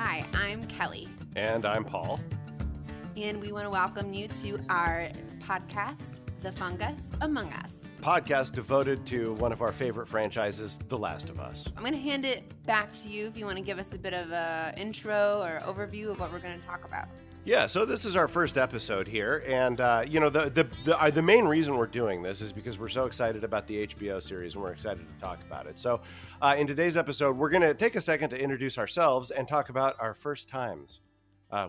Hi, I'm Kelly, And I'm Paul. and we want to welcome you to our podcast, The Fungus Among Us. Podcast devoted to one of our favorite franchises, The Last of Us. I'm going to hand it back to you if you want to give us a bit of an intro or overview of what we're going to talk about. Yeah, so this is our first episode here, and the main reason we're doing this is because we're so excited about the HBO series, and we're excited to talk about it. So, in today's episode, we're going to take a second to introduce ourselves and talk about our first times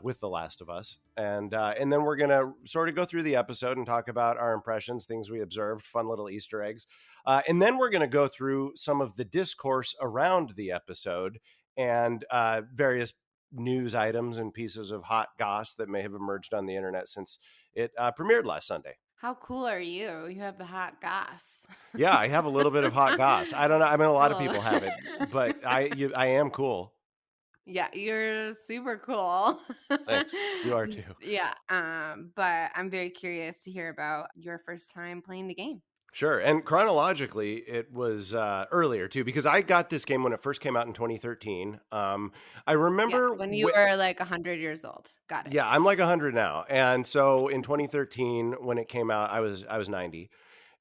with The Last of Us, and then we're going to sort of go through the episode and talk about our impressions, things we observed, fun little Easter eggs, and then we're going to go through some of the discourse around the episode and various news items and pieces of hot goss that may have emerged on the internet since it premiered last Sunday. How cool are you? You have the hot goss. Yeah, I have a little bit of hot goss. I don't know. I mean, a lot of Cool. people have it, but I am cool. Yeah, you're super cool. Thanks. You are too. Yeah, but I'm very curious to hear about your first time playing the game. Sure. And chronologically, it was earlier too, because I got this game when it first came out in 2013. I Yeah, remember when you were like 100 years old. Got it. yeah, I'm like 100 now. And so in 2013, when it came out, I was 90.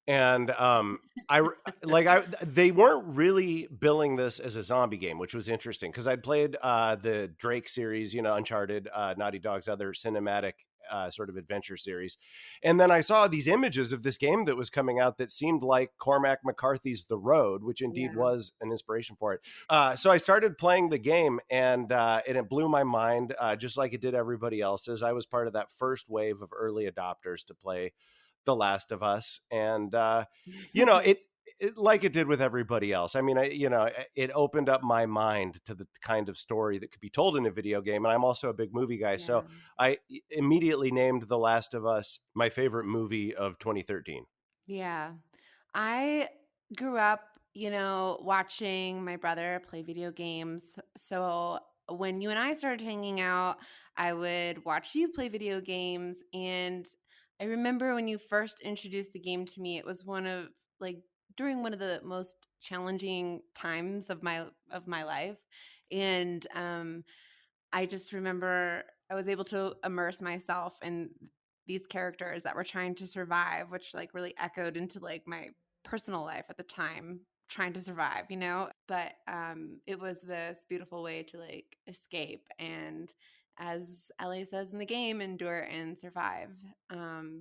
And they weren't really billing this as a zombie game, which was interesting because I'd played the Drake series, Uncharted, Naughty Dog's other cinematic sort of adventure series, and then I saw these images of this game that was coming out that seemed like Cormac McCarthy's The Road, which indeed Yeah. was an inspiration for it. So I started playing the game, and it blew my mind, just like it did everybody else's. I was part of that first wave of early adopters to play The Last of Us, and it like it did with everybody else. I mean, it opened up my mind to the kind of story that could be told in a video game, and I'm also a big movie guy, Yeah. so I immediately named The Last of Us my favorite movie of 2013. Yeah. I grew up, watching my brother play video games. So when you and I started hanging out, I would watch you play video games. And I remember when you first introduced the game to me, it was during one of the most challenging times of my life. And I just remember I was able to immerse myself in these characters that were trying to survive, which like really echoed into like my personal life at the time, trying to survive. But it was this beautiful way to like escape and, as Ellie says in the game, endure and survive.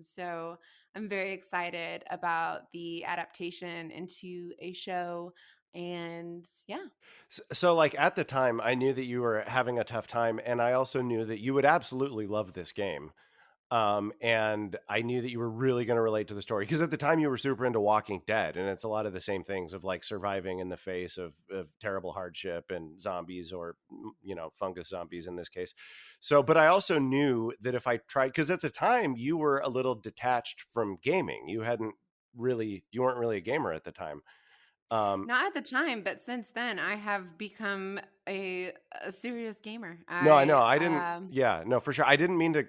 So I'm very excited about the adaptation into a show. And yeah. So like at the time, I knew that you were having a tough time, and I also knew that you would absolutely love this game. And I knew that you were really going to relate to the story because at the time you were super into Walking Dead, and it's a lot of the same things of like surviving in the face of terrible hardship and zombies, or fungus zombies in this case. So, but I also knew that if I tried, because at the time you were a little detached from gaming, you weren't really a gamer at the time. Not at the time, but since then, I have become a serious gamer. No, I know. I I didn't. Yeah, no, for sure. I didn't mean to,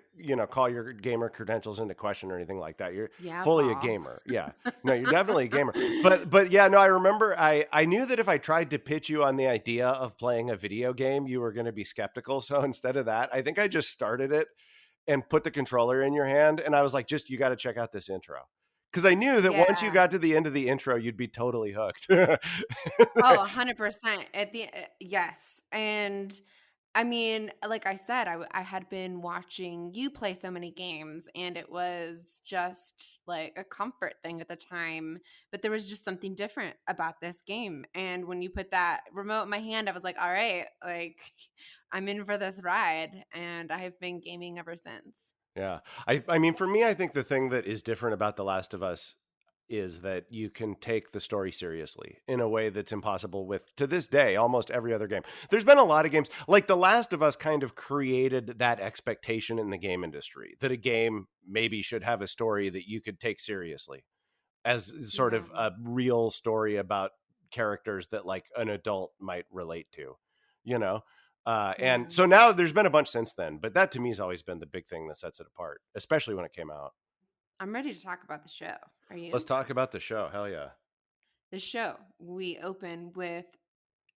call your gamer credentials into question or anything like that. You're Yeah, fully a Paul. gamer. Yeah. No, you're definitely a gamer. But yeah, no, I remember I knew that if I tried to pitch you on the idea of playing a video game, you were going to be skeptical. So instead of that, I think I just started it and put the controller in your hand, and I was like, you got to check out this intro. Because I knew that once you Yeah. got to the end of the intro, you'd be totally hooked. Oh, 100%. Yes. And I mean, like I said, I had been watching you play so many games, and it was just like a comfort thing at the time. But there was just something different about this game. And when you put that remote in my hand, I was like, all right, like I'm in for this ride. And I've been gaming ever since. Yeah. I mean, for me, I think the thing that is different about The Last of Us is that you can take the story seriously in a way that's impossible with, to this day, almost every other game. There's been a lot of games, like The Last of Us kind of created that expectation in the game industry that a game maybe should have a story that you could take seriously as sort Yeah. of a real story about characters that like an adult might relate to, you know? Yeah. And so now there's been a bunch since then, but that to me has always been the big thing that sets it apart, especially when it came out. I'm ready to talk about the show. Are Let's you? talk about the show. Hell yeah. The show, we open with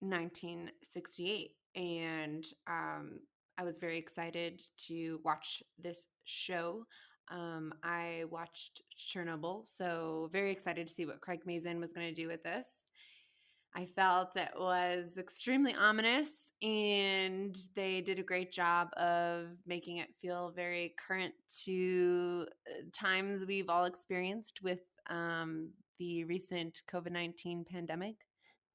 1968. And I was very excited to watch this show. I watched Chernobyl, so very excited to see what Craig Mazin was going to do with this. I felt it was extremely ominous, and they did a great job of making it feel very current to times we've all experienced with the recent COVID-19 pandemic.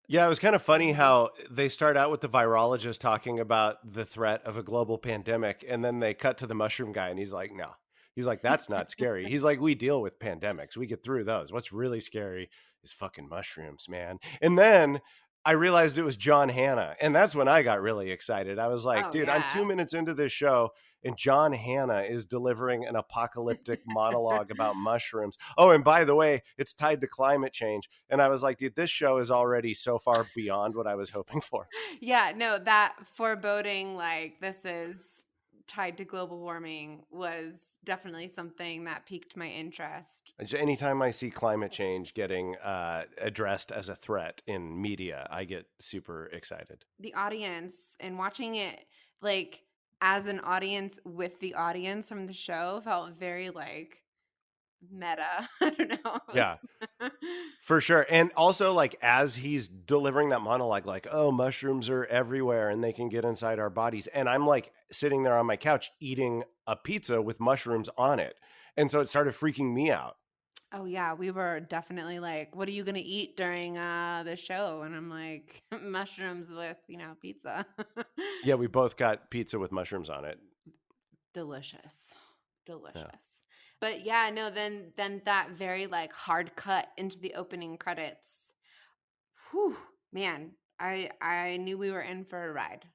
Yeah, it was kind of funny Mhm. how they start out with the virologist talking about the threat of a global pandemic, and then they cut to the mushroom guy, and he's like, no. He's like, that's not scary. He's like, we deal with pandemics. We get through those. What's really scary is fucking mushrooms, man. And then I realized it was John Hanna, and that's when I got really excited. I was like, Oh, dude, I'm yeah. 2 minutes into this show, and John Hanna is delivering an apocalyptic monologue about mushrooms. Oh, and by the way, it's tied to climate change. And I was like, dude, this show is already so far beyond what I was hoping for. Yeah, no, that foreboding, like, this is tied to global warming was definitely something that piqued my interest. Anytime I see climate change getting addressed as a threat in media, I get super excited. The audience and watching it, like, as an audience with the audience from the show felt very, like, meta. I don't know. It Yeah, was for sure. And also, like, as he's delivering that monologue, like, oh, mushrooms are everywhere and they can get inside our bodies. And I'm like sitting there on my couch eating a pizza with mushrooms on it. And so it started freaking me out. Oh, yeah, we were definitely like, "What are you gonna eat during, the show?" And I'm like, "Mushrooms with, pizza." Yeah, we both got pizza with mushrooms on it. Delicious. Yeah. Delicious. But yeah, no, then that very, like, hard cut into the opening credits. Whew, man, I knew we were in for a ride.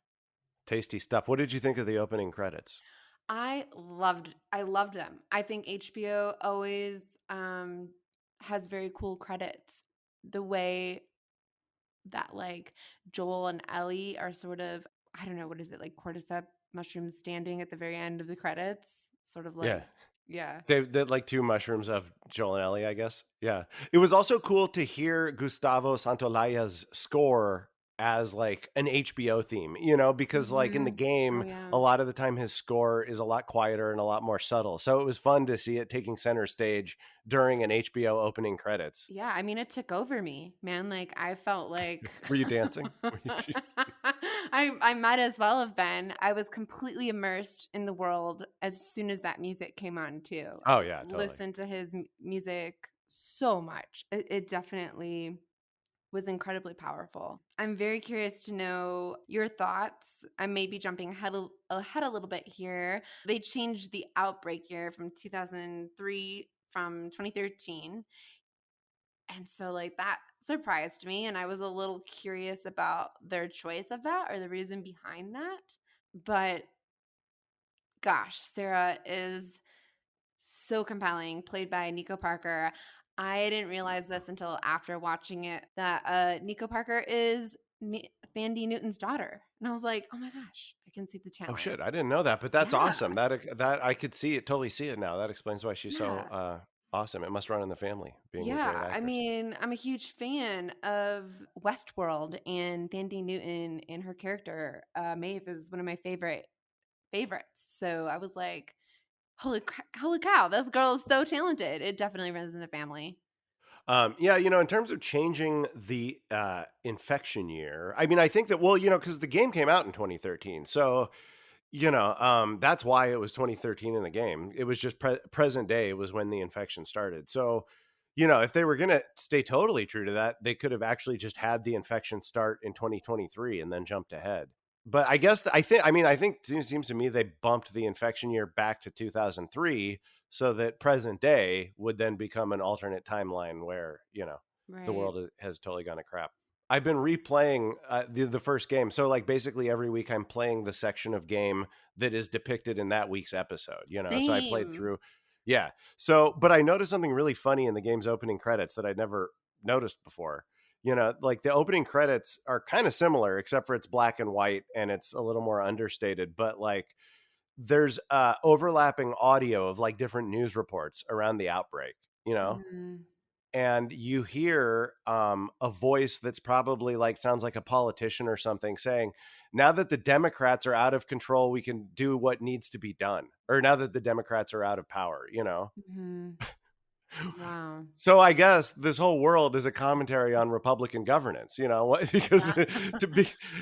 Tasty stuff. What did you think of the opening credits? I loved them. I think HBO always, has very cool credits. The way that, like, Joel and Ellie are sort of, I don't know, what is it, like, cordyceps mushrooms standing at the very end of the credits? Sort of Yeah. like, yeah. They like 2 mushrooms of Joel and Ellie, I guess. Yeah. It was also cool to hear Gustavo Santolaya's score as, like, an HBO theme, because, like, in the Mhm. Oh, game, yeah. a lot of the time his score is a lot quieter and a lot more subtle. So it was fun to see it taking center stage during an HBO opening credits. Yeah, I mean, it took over me, man, like, I felt like Were you dancing? Were you I might as well have been. I was completely immersed in the world as soon as that music came on too. Oh, I yeah, totally. listened to his music so much. It definitely was incredibly powerful. I'm very curious to know your thoughts. I may be jumping ahead a little bit here. They changed the outbreak year from 2003 from 2013. And so, like, that surprised me, and I was a little curious about their choice of that or the reason behind that. But gosh, Sarah is so compelling, played by Nico Parker. I didn't realize this until after watching it that Nico Parker is Thandie Newton's daughter. And I was like, "Oh my gosh, I can see the Oh, talent." shit, I didn't know that, but that's Yeah. awesome. That I could see it, totally see it now. That explains why she's so, Yeah. awesome. It must run in the family, being a great Yeah, I actress. mean, I'm a huge fan of Westworld, and Thandie Newton and her character, Maeve, is one of my favorites. So I was like, holy cow, this girl is so talented." It definitely runs in the family. Yeah, in terms of changing the infection year, I mean, I think that, well, because the game came out in 2013, so that's why it was 2013 in the game. It was just present day was when the infection started. So, if they were gonna stay totally true to that, they could have actually just had the infection start in 2023 and then jumped ahead. But I guess I think it seems to me they bumped the infection year back to 2003 so that present day would then become an alternate timeline where the Right. world has totally gone to crap. I've been replaying the first game, so like basically every week I'm playing the section of game that is depicted in that week's episode. So I played Same. through, yeah. So, but I noticed something really funny in the game's opening credits that I'd never noticed before. Like the opening credits are kind of similar, except for it's black and white and it's a little more understated. But like there's overlapping audio of like different news reports around the outbreak. Mhm. and you hear a voice that's probably like sounds like a politician or something saying, now that the Democrats are out of control, we can do what needs to be done, or now that the Democrats are out of power, you know. Mhm. Wow. So I guess this whole world is a commentary on Republican governance, you know, because Yeah.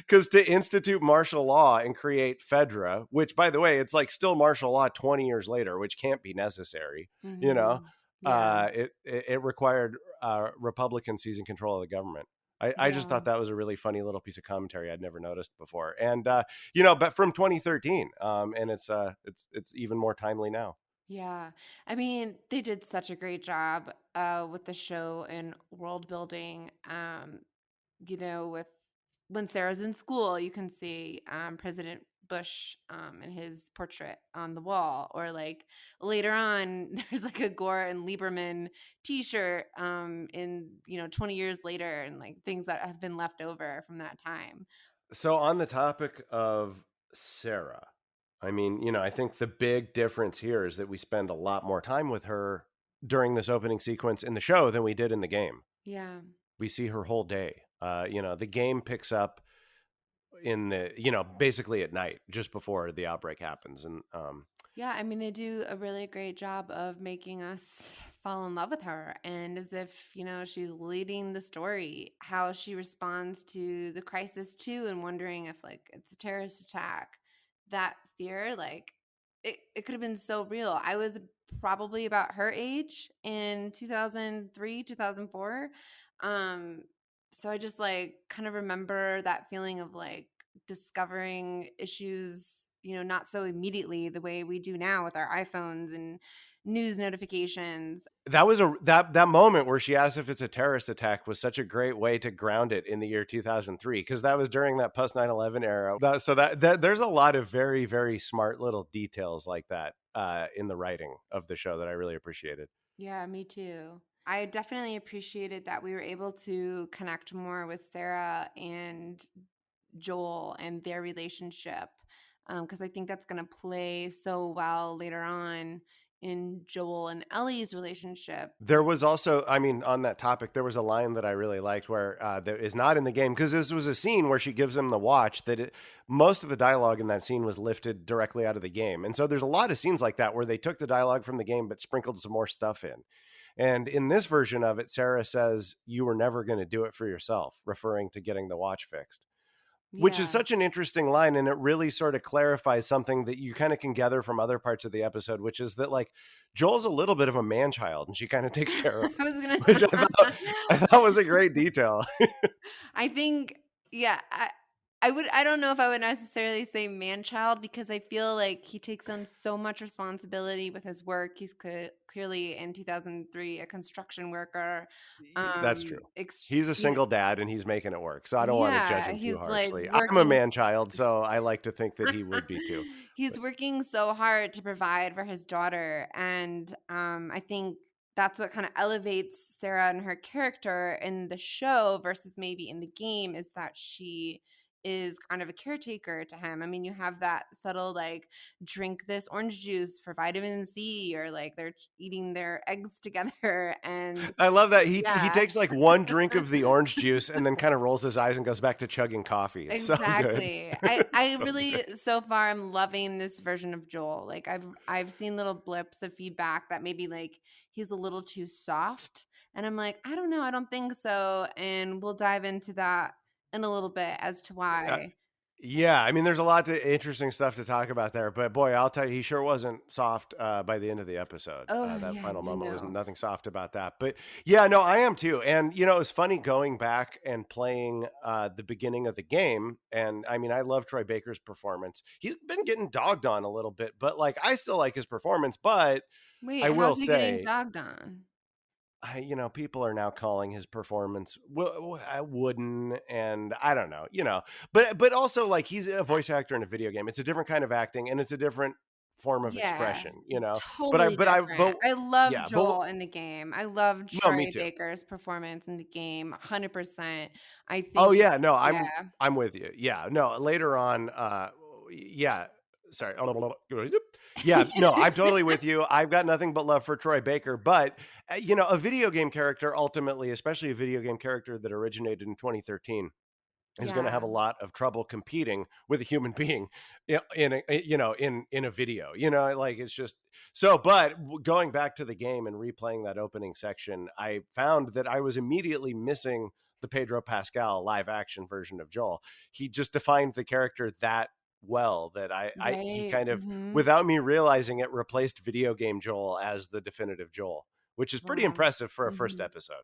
to institute martial law and create Fedra, which by the way, it's like still martial law 20 years later, which can't be necessary, you know. Mhm. Yeah. It required Republican seizing control of the government. I just Yeah. thought that was a really funny little piece of commentary I'd never noticed before, and you know, but from 2013, and it's even more timely now. Yeah. I mean, they did such a great job with the show and world building. With when Sarah's in school, you can see President Bush and his portrait on the wall, or like later on, there's like a Gore and Lieberman T-shirt in 20 years later, and like things that have been left over from that time. So on the topic of Sarah, I mean, you know, I think the big difference here is that we spend a lot more time with her during this opening sequence in the show than we did in the game. Yeah. We see her whole day. You know, the game picks up in the, you know, basically at night, just before the outbreak happens. And Yeah, I mean, they do a really great job of making us fall in love with her. And as if, she's leading the story, how she responds to the crisis too, and wondering if like it's a terrorist attack. That fear, like it could have been so real. I was probably about her age in 2003, 2004. Um, so I just like kind of remember that feeling of like discovering issues, not so immediately the way we do now with our iPhones and news notifications. that was that moment where she asked if it's a terrorist attack was such a great way to ground it in the year 2003, because that was during that post 9/11 era. So that there's a lot of very, very smart little details like that in the writing of the show that I really appreciated. Yeah, me too. I definitely appreciated that we were able to connect more with Sarah and Joel and their relationship, because I think that's going to play so well later on in Joel and Ellie's relationship. There was also, I mean, on that topic, there was a line that I really liked where that is not in the game, because this was a scene where she gives him the watch. Most of the dialogue in that scene was lifted directly out of the game, and so there's a lot of scenes like that where they took the dialogue from the game but sprinkled some more stuff in. And in this version of it, Sarah says, "You were never going to do it for yourself," referring to getting the watch fixed, which is Yeah. such an interesting line, and it really sort of clarifies something that you kind of can gather from other parts of the episode, which is that like Joel's a little bit of a man child and she kind of takes care of I him, was gonna which I thought was a great detail. I think, yeah, I don't know if I would necessarily say man child, because I feel like he takes on so much responsibility with his work. He's clearly in 2003 a construction worker. That's true. Ex He's a you know, single dad and he's making it work, so I don't want to judge yeah, him too he's like harshly. I'm a working man child, so I like to think that he would be too. He's But working so hard to provide for his daughter, and I think that's what kind of elevates Sarah and her character in the show versus maybe in the game, is that she is kind of a caretaker to him. I mean, you have that subtle like drink this orange juice for vitamin C, or like they're eating their eggs together, and I love that he yeah. takes like one drink of the orange juice and then kind of rolls his eyes and goes back to chugging coffee. It's so good. Exactly. I So really, good. so far I'm loving this version of Joel. Like I've seen little blips of feedback that maybe like he's a little too soft, and I'm like, I don't know, I don't think so, and we'll dive into that in a little bit as to Uh, why. Yeah, I mean, there's a lot of interesting stuff to talk about there, but boy, I'll tell you, he sure wasn't soft by the end of the episode. Oh That yeah, final I moment was know. nothing soft about that. But yeah, no, I am too. And you know, it's funny going back and playing the beginning of the game. And I mean, I love Troy Baker's performance. He's been getting dogged on a little bit, but like, I still like his performance. But Wait, I will how's he getting say, dogged on? you know, people are now calling his performance wooden, and I don't know, you know, but also like he's a voice actor in a video game. It's a different kind of acting, and it's a different form of Yeah, expression, you know. totally But different. I love yeah, but Joel in the game. I love no, me Troy too. Baker's performance in the game, 100%. I Oh think, yeah, no, yeah. I'm with you. Yeah, no, later on, yeah. sorry. Yeah, no, I'm totally with you. I've got nothing but love for Troy Baker, but a video game character ultimately, especially a video game character that originated in 2013, is going to have Yeah, a lot of trouble competing with a human being in a video. Like it's just so. But going back to the game and replaying that opening section, I found that I was immediately missing the Pedro Pascal live action version of Joel. He just defined the character that well that he right. kind of, Mhm. without me realizing it, replaced video game Joel as the definitive Joel, which is pretty Wow. impressive for a first Mhm. episode.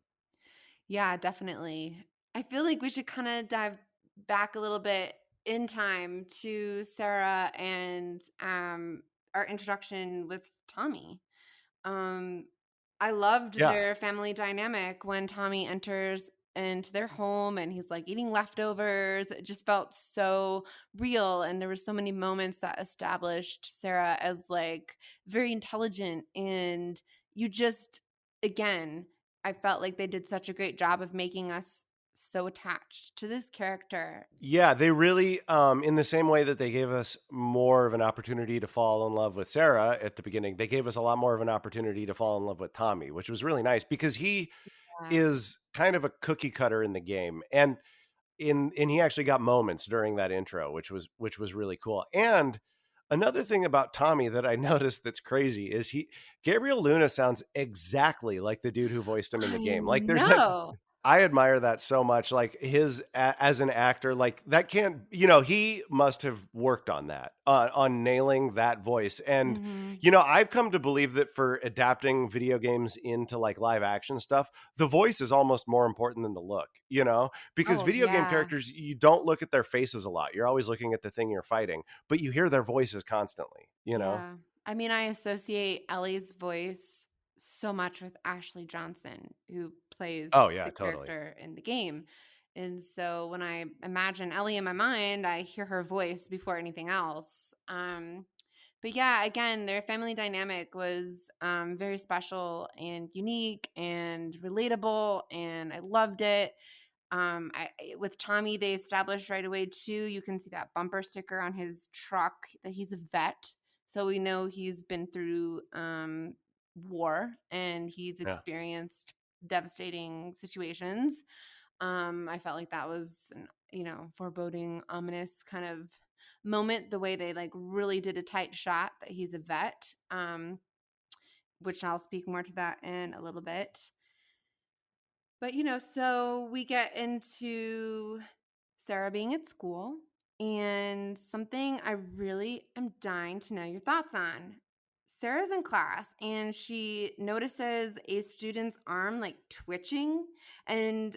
Yeah, definitely. I feel like we should kinda dive back a little bit in time to Sarah and, our introduction with Tommy. Um, I loved Yeah. their family dynamic when Tommy enters into their home and he's like eating leftovers. It just felt so real. And there were so many moments that established Sarah as like very intelligent. And you just, again, I felt like they did such a great job of making us so attached to this character. Yeah, they really, in the same way that they gave us more of an opportunity to fall in love with Sarah at the beginning, they gave us a lot more of an opportunity to fall in love with Tommy, which was really nice because he Yeah. is kind of a cookie cutter in the game. And he actually got moments during that intro, which was really cool. And another thing about Tommy that I noticed that's crazy is he Gabriel Luna sounds exactly like the dude who voiced him in the I game. Like there's that know. I admire that so much. Like as an actor, like that can't, he must have worked on that, on nailing that voice. And, Mhm. I've come to believe that for adapting video games into like live action stuff, the voice is almost more important than the look, because Oh, video game yeah. characters, you don't look at their faces a lot. You're always looking at the thing you're fighting, but you hear their voices constantly. Yeah. I mean, I associate Ellie's voice so much with Ashley Johnson, who Oh, plays yeah, the totally. character in the game. And so when I imagine Ellie in my mind, I hear her voice before anything else. But yeah, again, their family dynamic was very special and unique and relatable, and I loved it. With Tommy, they established right away too. You can see that bumper sticker on his truck that he's a vet, so we know he's been through war and he's Yeah. experienced devastating situations. I felt like that was an foreboding, ominous kind of moment. The way they like really did a tight shot that he's a vet, which I'll speak more to that in a little bit. But, so we get into Sarah being at school and something I really am dying to know your thoughts on. Sarah's in class and she notices a student's arm like twitching, and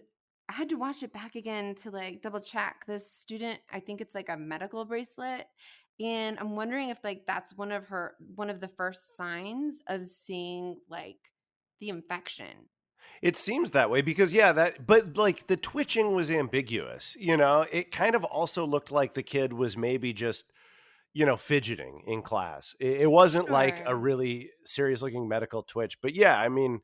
I had to watch it back again to like double check. This student, I think it's like a medical bracelet, and I'm wondering if like that's one of the first signs of seeing like the infection. It seems that way because yeah, but like the twitching was ambiguous. It kind of also looked like the kid was maybe just, fidgeting in class. It wasn't like a Sure. really serious looking medical twitch. But yeah, I mean,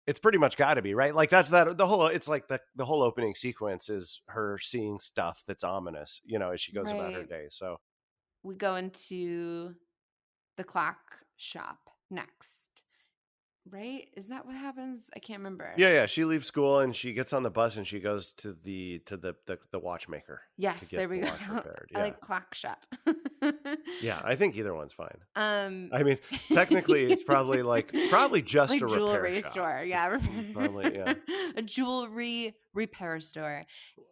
it's pretty much got to be, right? Like that's that the whole it's like the whole opening sequence is her seeing stuff that's ominous, as she goes about her Right. day. So, We go into the clock shop next, right? Is that what happens? I can't remember. yeah, yeah, she leaves school and she gets on the bus and she goes to the watchmaker to Yes, get there the we go. watch repaired. I Yeah. like clock shop. Yeah, I think either one's fine. um I mean, technically, it's probably just like a repair jewelry shop. store. It's Yeah, probably yeah. a jewelry repair store.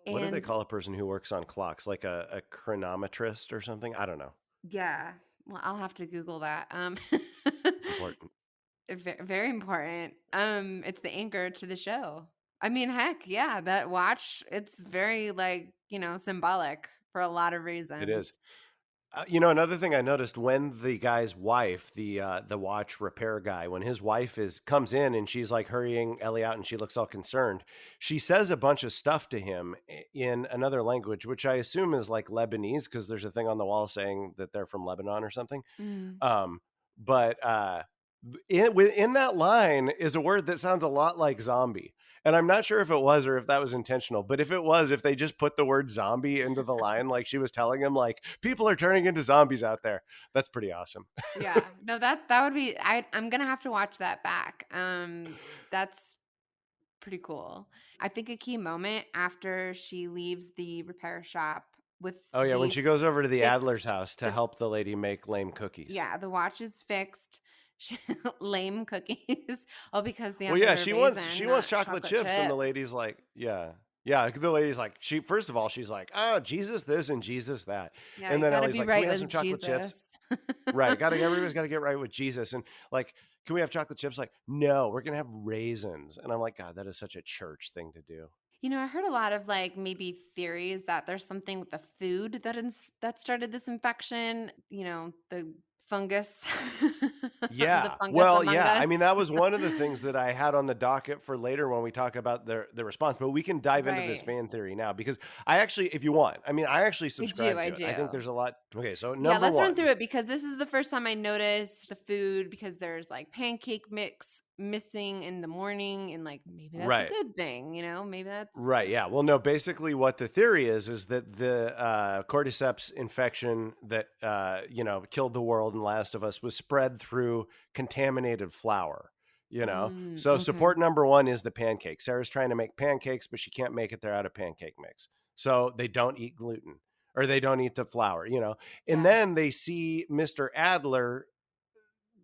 What do they And call a person who works on clocks? Like a chronometrist or something? I don't know. yeah, well, I'll have to Google that. Important. Very important. It's the anchor to the show. I mean, heck, yeah, that watch, it's very like, symbolic for a lot of It is. reasons. Another thing I noticed when the guy's wife, the watch repair guy, when his wife is comes in and she's like hurrying Ellie out and she looks all concerned, she says a bunch of stuff to him in another language, which I assume is like Lebanese because there's a thing on the wall saying that they're from Lebanon or something. Mm. Um, but in that line is a word that sounds a lot like zombie. And I'm not sure if it was or if that was intentional, but if it was, if they just put the word zombie into the line, like she was telling him, like, people are turning into zombies out there, that's pretty awesome. Yeah. No, that would be I'm gonna have to watch that back. That's pretty cool. I think a key moment after she leaves the repair shop with Oh, yeah, when the she goes over to the Adler's fixed house to the help the lady make lame cookies. yeah, the watch is fixed. She lame cookies. Oh, because they Well, have yeah, the she wants raisin, chocolate chocolate chips, and the chip. lady's like, yeah. Yeah, the lady's like, she first of all, she's like, "Oh, Jesus this and Jesus that." Yeah, And you then gotta Ellie's be like, "Can we right have some with chocolate chips?" Jesus. Right, everybody's gotta get right with Jesus, and, like, "Can we have chocolate chips?" Like, "No, we're gonna have raisins." And I'm like, "God, that is such a church thing to do." I heard a lot of like maybe theories that there's something with the food that started this infection. The fungus, the Yeah. fungus Well, among yeah. I us. mean, that was one of the things that I had on the docket for later when we talk about the response. But we can dive into this Right. fan theory now because I actually, if you want, I mean, I actually I do. subscribe I to it. I think do. there's a lot. Okay, so Yeah, number let's run through one, it because this is the first time I noticed the food because there's like pancake mix missing in the morning and like maybe that's a right? good thing, maybe Right. Yeah. that's Well, no. Basically, what the theory is that the cordyceps infection that killed the world and Last of Us was spread through contaminated flour. So okay. support number one is the pancakes. Sarah's trying to make pancakes, but she can't make it there out of pancake mix. So they don't eat gluten or they don't eat the flour. And Yeah. then they see Mr. Adler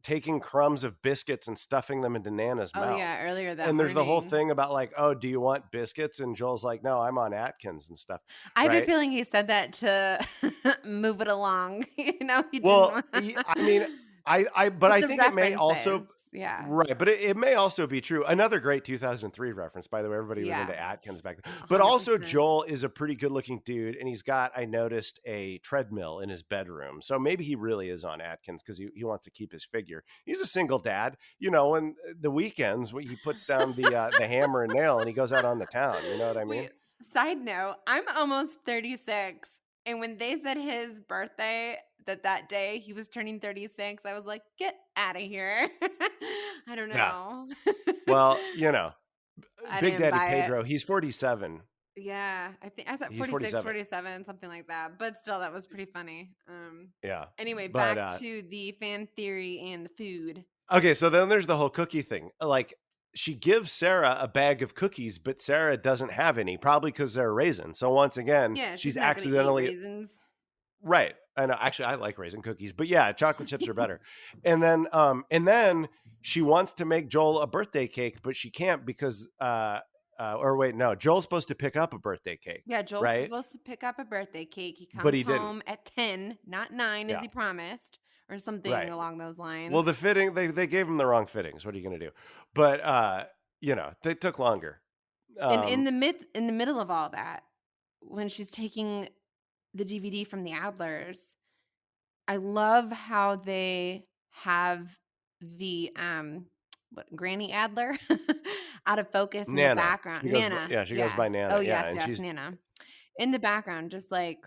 taking crumbs of biscuits and stuffing them into Nana's Oh mouth. yeah, earlier that And there's the whole morning. thing about like, oh, do you want biscuits? And Joel's like, no, I'm on Atkins and stuff. I have a Right. feeling he said that to move it along. He didn't Well, want I mean, but but I the think it may also, references, yeah. right, but it may also be true. Another great 2003 reference, by the way, everybody was Yeah, into Atkins back then. But also, 100%. Joel is a pretty good looking dude, and he's got, I noticed, a treadmill in his bedroom. So maybe he really is on Atkins because he wants to keep his figure. He's a single dad, and the weekends he puts down the hammer and nail and he goes out on the town. You know what I mean? Wait, side note, I'm almost 36, and when they said his birthday, that day he was turning 36, I was like, "Get out of here." I don't Yeah. know. Well, I Big didn't Daddy buy it. Pedro, he's 47. Yeah, I thought He's 46, 47. 47, something like that, but still, that was pretty funny. Yeah. Anyway, But back to the fan theory and the food. okay, so then there's the whole cookie thing. Like she gives Sarah a bag of cookies, but Sarah doesn't have any, probably because they're raisin. So once again, Yeah, she's she's not gonna eat accidentally raisins. right. I know. Actually, I like raisin cookies, but yeah, chocolate chips are better. And then she wants to make Joel a birthday cake, but she can't because or wait, no, Joel's supposed to pick up a birthday cake, Yeah, Joel's right? supposed to pick up a birthday cake. He But comes he didn't. home at 10, not 9 as Yeah, he promised, or something right. along those Well, lines. the fitting they gave him the wrong fittings. What are you going to do? But they took longer. And in Um, the middle of all that, when she's taking the DVD from the Adlers, I love how they have the, what, Granny Adler out of focus in the Nana. background. Nana, She goes yeah. by Oh, Nana. Yeah, yes, and yes, she's Nana. In the background, just, like,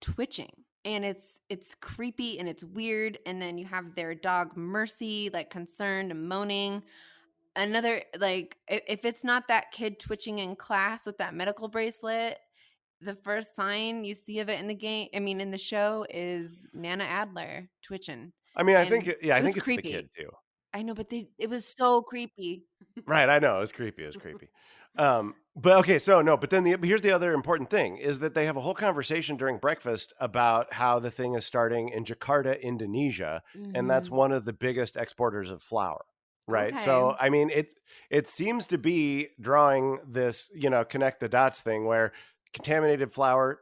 twitching, and it's creepy and it's weird, and then you have their dog Mercy, like, concerned and moaning. Another like, if it's not that kid twitching in class with that medical bracelet, the first sign you see of it in the game I mean, in the show is Nana Adler twitching, I mean, and I it was think it's the kid creepy. too. I know, but it was so creepy. Right, I know, it was creepy, it was creepy. But okay, so no, but then here's the other important thing is that they have a whole conversation during breakfast about how the thing is starting in Jakarta, Indonesia, and that's Mhm. one of the biggest exporters of flour. Right. Okay. So I mean it seems to be drawing this, connect the dots thing where contaminated flour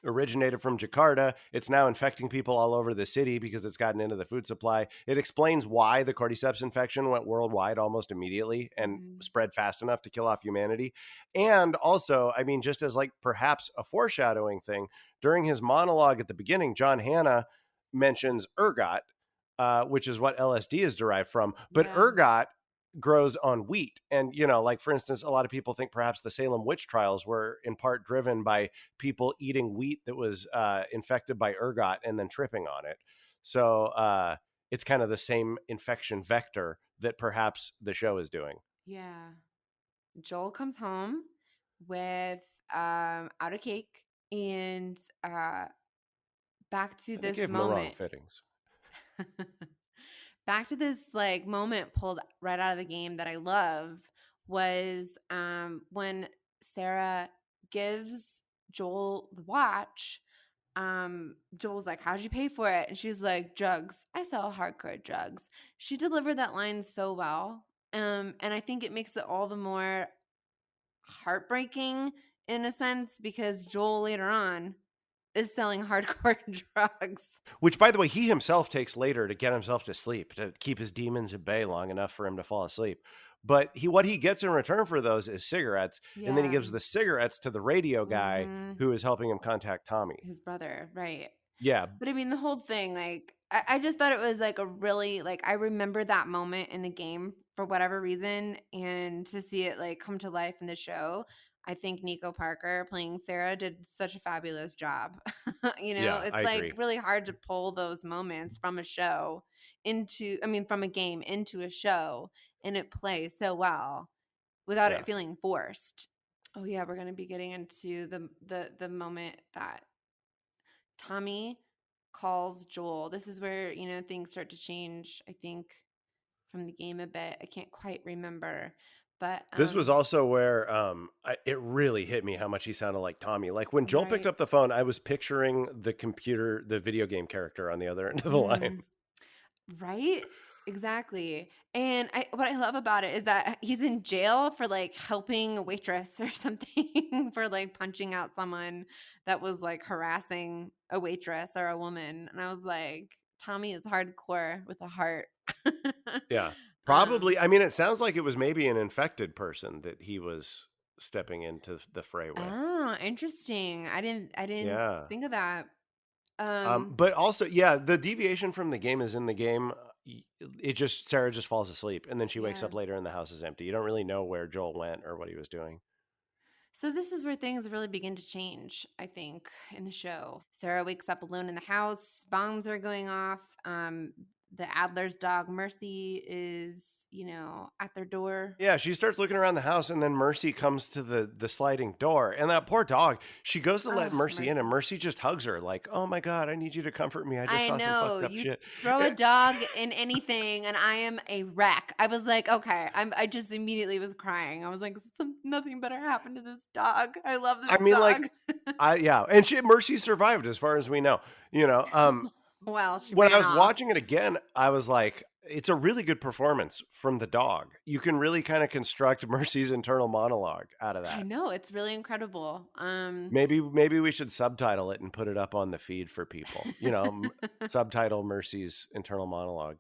originated from Jakarta. It's now infecting people all over the city because it's gotten into the food supply. It explains why the cordyceps infection went worldwide almost immediately and Mhm. spread fast enough to kill off humanity. And also, I mean, just as like perhaps a foreshadowing thing, during his monologue at the beginning, John Hanna mentions ergot, which is what LSD is derived from. But Yeah. ergot grows on wheat. And, like for instance, a lot of people think perhaps the Salem witch trials were in part driven by people eating wheat that was infected by ergot and then tripping on it. So it's kind of the same infection vector that perhaps the show is doing. Yeah. Joel comes home with out a cake and back to They this gave him the wrong moment. fittings. Back to this like moment pulled right out of the game that I love was when Sarah gives Joel the watch. Joel's like, "How'd you pay for it?" And she's like, "Drugs. I sell hardcore drugs." She delivered that line so well. And I think it makes it all the more heartbreaking in a sense because Joel later on is selling hardcore drugs. Which, by the way, he himself takes later to get himself to sleep, to keep his demons at bay long enough for him to fall asleep. But what he gets in return for those is cigarettes, and then he Yeah. gives the cigarettes to the radio guy Mhm. who is helping him contact Tommy. His brother, right. Yeah, But I mean, the whole thing, like, I just thought it was like a really like I remember that moment in the game for whatever reason, and to see it like come to life in the show, I think Nico Parker playing Sarah did such a fabulous job. yeah, I It's like agree. really hard to pull those moments from a show into, I mean, from a game into a show, and it plays so well without Yeah. it feeling forced. Oh yeah, we're gonna be getting into the moment that Tommy calls Joel. This is where, things start to change, I think, from the game a bit. I can't quite remember. But This was also where it really hit me how much he sounded like Tommy. Like when Joel picked right. up the phone, I was picturing the video game character on the other end of the line. Mm, right? Exactly. And what I love about it is that he's in jail for like helping a waitress or something for like punching out someone that was like harassing a waitress or a woman. And I was like, Tommy is hardcore with a heart. Yeah. um Probably. I mean, it sounds like it was maybe an infected person that he was stepping into the fray with. Oh, interesting. I didn't Yeah. think of that. Um, But also, yeah, the deviation from the game is in the game. It just Sarah just falls asleep, and then she wakes yeah. up later and the house is empty. You don't really know where Joel went or what he was doing. So this is where things really begin to change, I think, in the show. Sarah wakes up alone in the house, bombs are going off. The Adler's dog Mercy is, at their door. Yeah, she starts looking around the house, and then Mercy comes to the sliding door, and that poor dog. She goes to let Oh, Mercy in, and Mercy. Mercy just hugs her, like, "Oh my god, I need you to comfort me. I just I saw some know, fucked up you shit." throw a dog in anything and I am a wreck. I was like, "Okay." I just immediately was crying. I was like, Nothing better happened to this dog. I love I this mean, like, dog." yeah, and Mercy survived as far as we know. You know, Well, she when I ran was off. watching it again, I was like, it's a really good performance from the dog. You can really kind of construct Mercy's internal monologue out of I that. know, it's really incredible. Maybe we should subtitle it and put it up on the feed for people. Subtitle Mercy's internal monologue.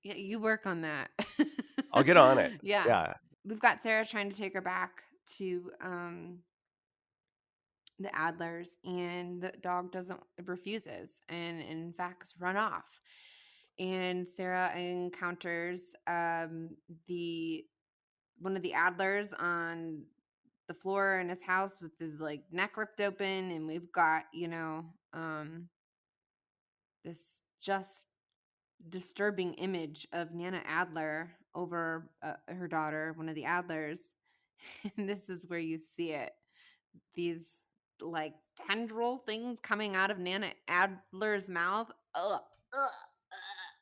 Yeah, you work on that. I'll get on it. Yeah. Yeah. We've got Sarah trying to take her back to, the Adlers, and the dog doesn't refuses and in fact run off. And Sarah encounters, the one of the Adlers on the floor in his house with his, like, neck ripped open, and we've got, this just disturbing image of Nana Adler over her daughter, one of the Adlers. And this is where you see it. These like tendril things coming out of Nana Adler's mouth. Ugh, ugh, ugh.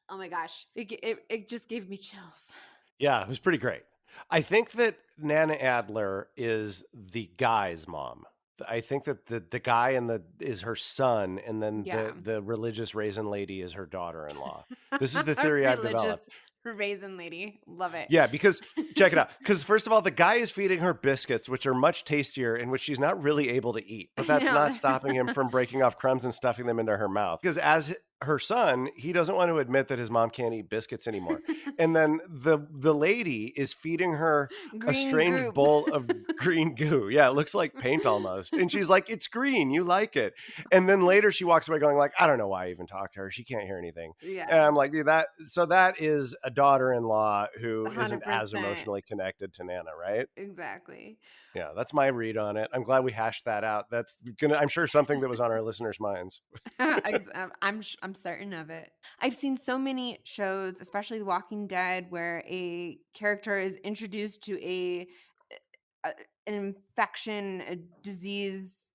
Oh my gosh. It just gave me chills. Yeah, it was pretty great. I think that Nana Adler is the guy's mom. I think that the guy is her son, and then Yeah. the religious raisin lady is her daughter-in-law. This is the theory I've developed. Religious raisin lady. Love it. Yeah, because check it out. Because first of all, the guy is feeding her biscuits, which are much tastier and which she's not really able to eat. But I that's not know. stopping him from breaking off crumbs and stuffing them into her mouth. Because as her son, he doesn't want to admit that his mom can't eat biscuits anymore. And then the lady is feeding her a Green strange goop. bowl of green goo. Yeah, it looks like paint almost. And she's like, "It's green. You like it." And then later she walks away going like, "I don't know why I even talked to her. She can't hear anything." And Yeah. I'm like, dude, that is a daughter-in-law who isn't as 100%. emotionally connected to Nana, right? Exactly. Yeah, that's my read on it. I'm glad we hashed that out. I'm sure something that was on our listeners' minds. I'm certain of it. I've seen so many shows, especially The Walking Dead, where a character is introduced to a an infection, a disease,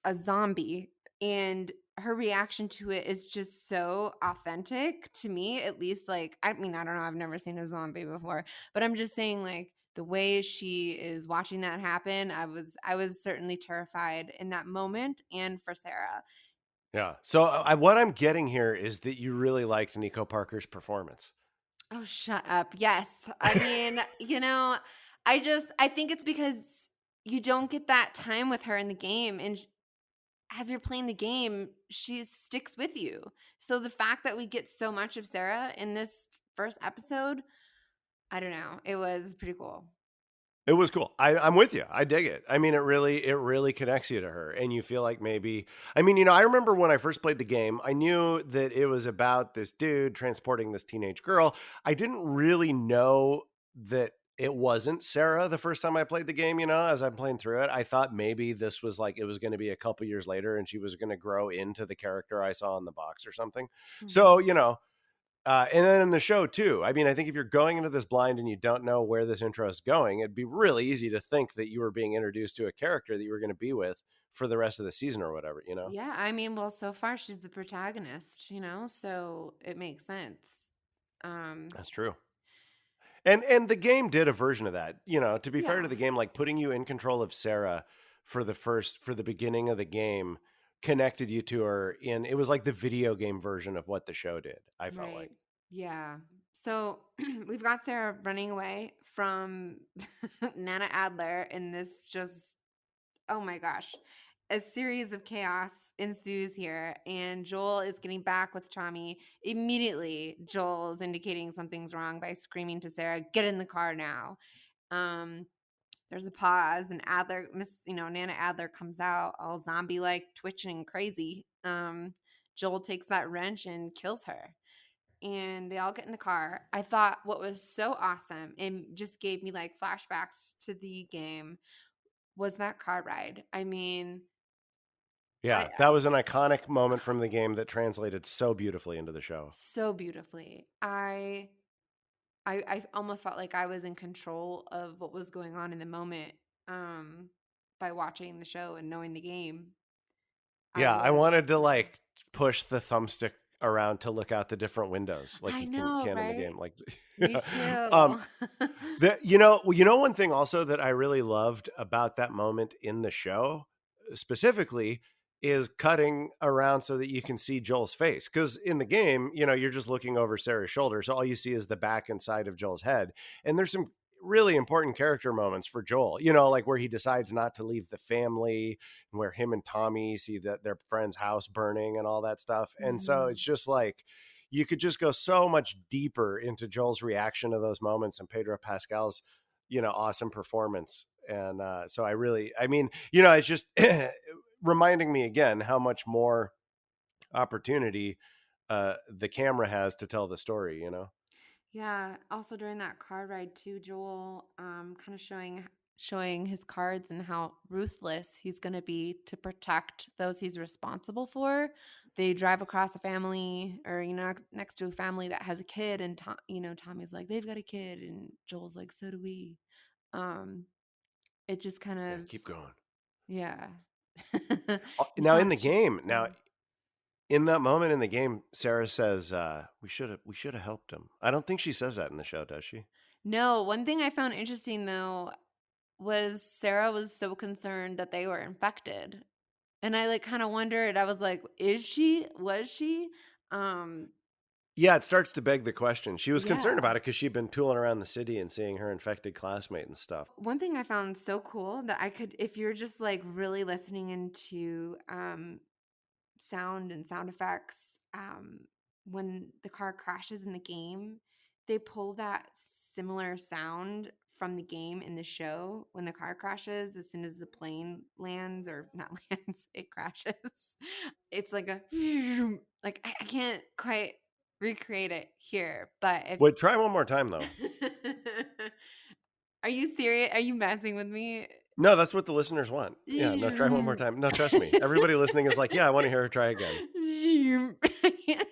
a zombie, and her reaction to it is just so authentic to me, at least, like, I mean, I don't know, I've never seen a zombie before, but I'm just saying, like, the way she is watching that happen, I was certainly terrified in that moment and for Sarah. Yeah. So what I'm getting here is that you really liked Nico Parker's performance. Oh, shut up. Yes. I mean, I think it's because you don't get that time with her in the game, and as you're playing the game, she sticks with you. So the fact that we get so much of Sarah in this first episode, I don't know, it was pretty cool. It was cool. I'm with you. I dig it. I mean, it really connects you to her, and you feel like maybe. I mean, I remember when I first played the game, I knew that it was about this dude transporting this teenage girl. I didn't really know that it wasn't Sarah the first time I played the game. As I'm playing through it, I thought maybe this was like it was going to be a couple years later, and she was going to grow into the character I saw in the box or something. So, Mhm. and then in the show too. I mean, I think if you're going into this blind and you don't know where this intro is going, it'd be really easy to think that you were being introduced to a character that you were going to be with for the rest of the season or whatever. Yeah, I mean, well, so far she's the protagonist, so it makes sense. Um, That's true. And the game did a version of that. To be fair to yeah, the game, like putting you in control of Sarah for the beginning of the game connected you to her in it was like the video game version of what the show did, I felt right. like. Yeah. So we've got Sarah running away from Nana Adler in this just, oh my gosh, a series of chaos ensues here, and Joel is getting back with Tommy. Immediately, Joel is indicating something's wrong by screaming to Sarah, "Get in the car now." Um, there's a pause, and Nana Adler comes out all zombie like, twitching and crazy. Joel takes that wrench and kills her, and they all get in the car. I thought what was so awesome and just gave me like flashbacks to the game was that car ride. I mean, Yeah, I that was an iconic moment from the game that translated so beautifully into the show. so beautifully. I almost felt like I was in control of what was going on in the moment, um, by watching the show and knowing the game. I Yeah, I was wanted to yeah. like push the thumbstick around to look out the different windows like I you can know, can in the right? game. Like, Me um, too. one thing also that I really loved about that moment in the show specifically is cutting around so that you can see Joel's face. Because in the game, you're just looking over Sarah's shoulder, so all you see is the back and side of Joel's head. And there's some really important character moments for Joel. Like where he decides not to leave the family, and where him and Tommy see that their friend's house burning and all that stuff. And so it's Mhm. just like you could just go so much deeper into Joel's reaction to those moments and Pedro Pascal's, awesome performance. And so I mean, it's just reminding me again how much more opportunity the camera has to tell the story. Yeah, also during that car ride too, Joel, kind of showing his cards and how ruthless he's going to be to protect those he's responsible for. They drive across a family, or next to a family that has a kid, and Tommy's like, they've got a kid, and Joel's like, so do we. Um, it just kind Yeah, of, keep going. yeah. You Now saw in it the just keep game, now going. in that moment in the game, Sarah says, we should have helped him. I don't think she says that in the show, does she? No, one thing I found interesting though was Sarah was so concerned that they were infected. And I, like, kinda wondered, I was like, "Is she? Was she?" Um, Yeah, it starts to beg the question. She was concerned yeah. about it because she'd been tooling around the city and seeing her infected classmate and stuff. One thing I found so cool that I could if you're just, like, really listening into, sound and sound effects, when the car crashes in the game, they pull that similar sound from the game in the show when the car crashes as soon as the plane lands or not lands, it crashes. It's like a like I can't quite recreate it here, but if Wait, try one more time though. Are you serious? Are you messing with me? No, that's what the listeners want. Yeah, no, try one more time. No, trust me. Everybody listening is like, yeah, I want to hear her try again.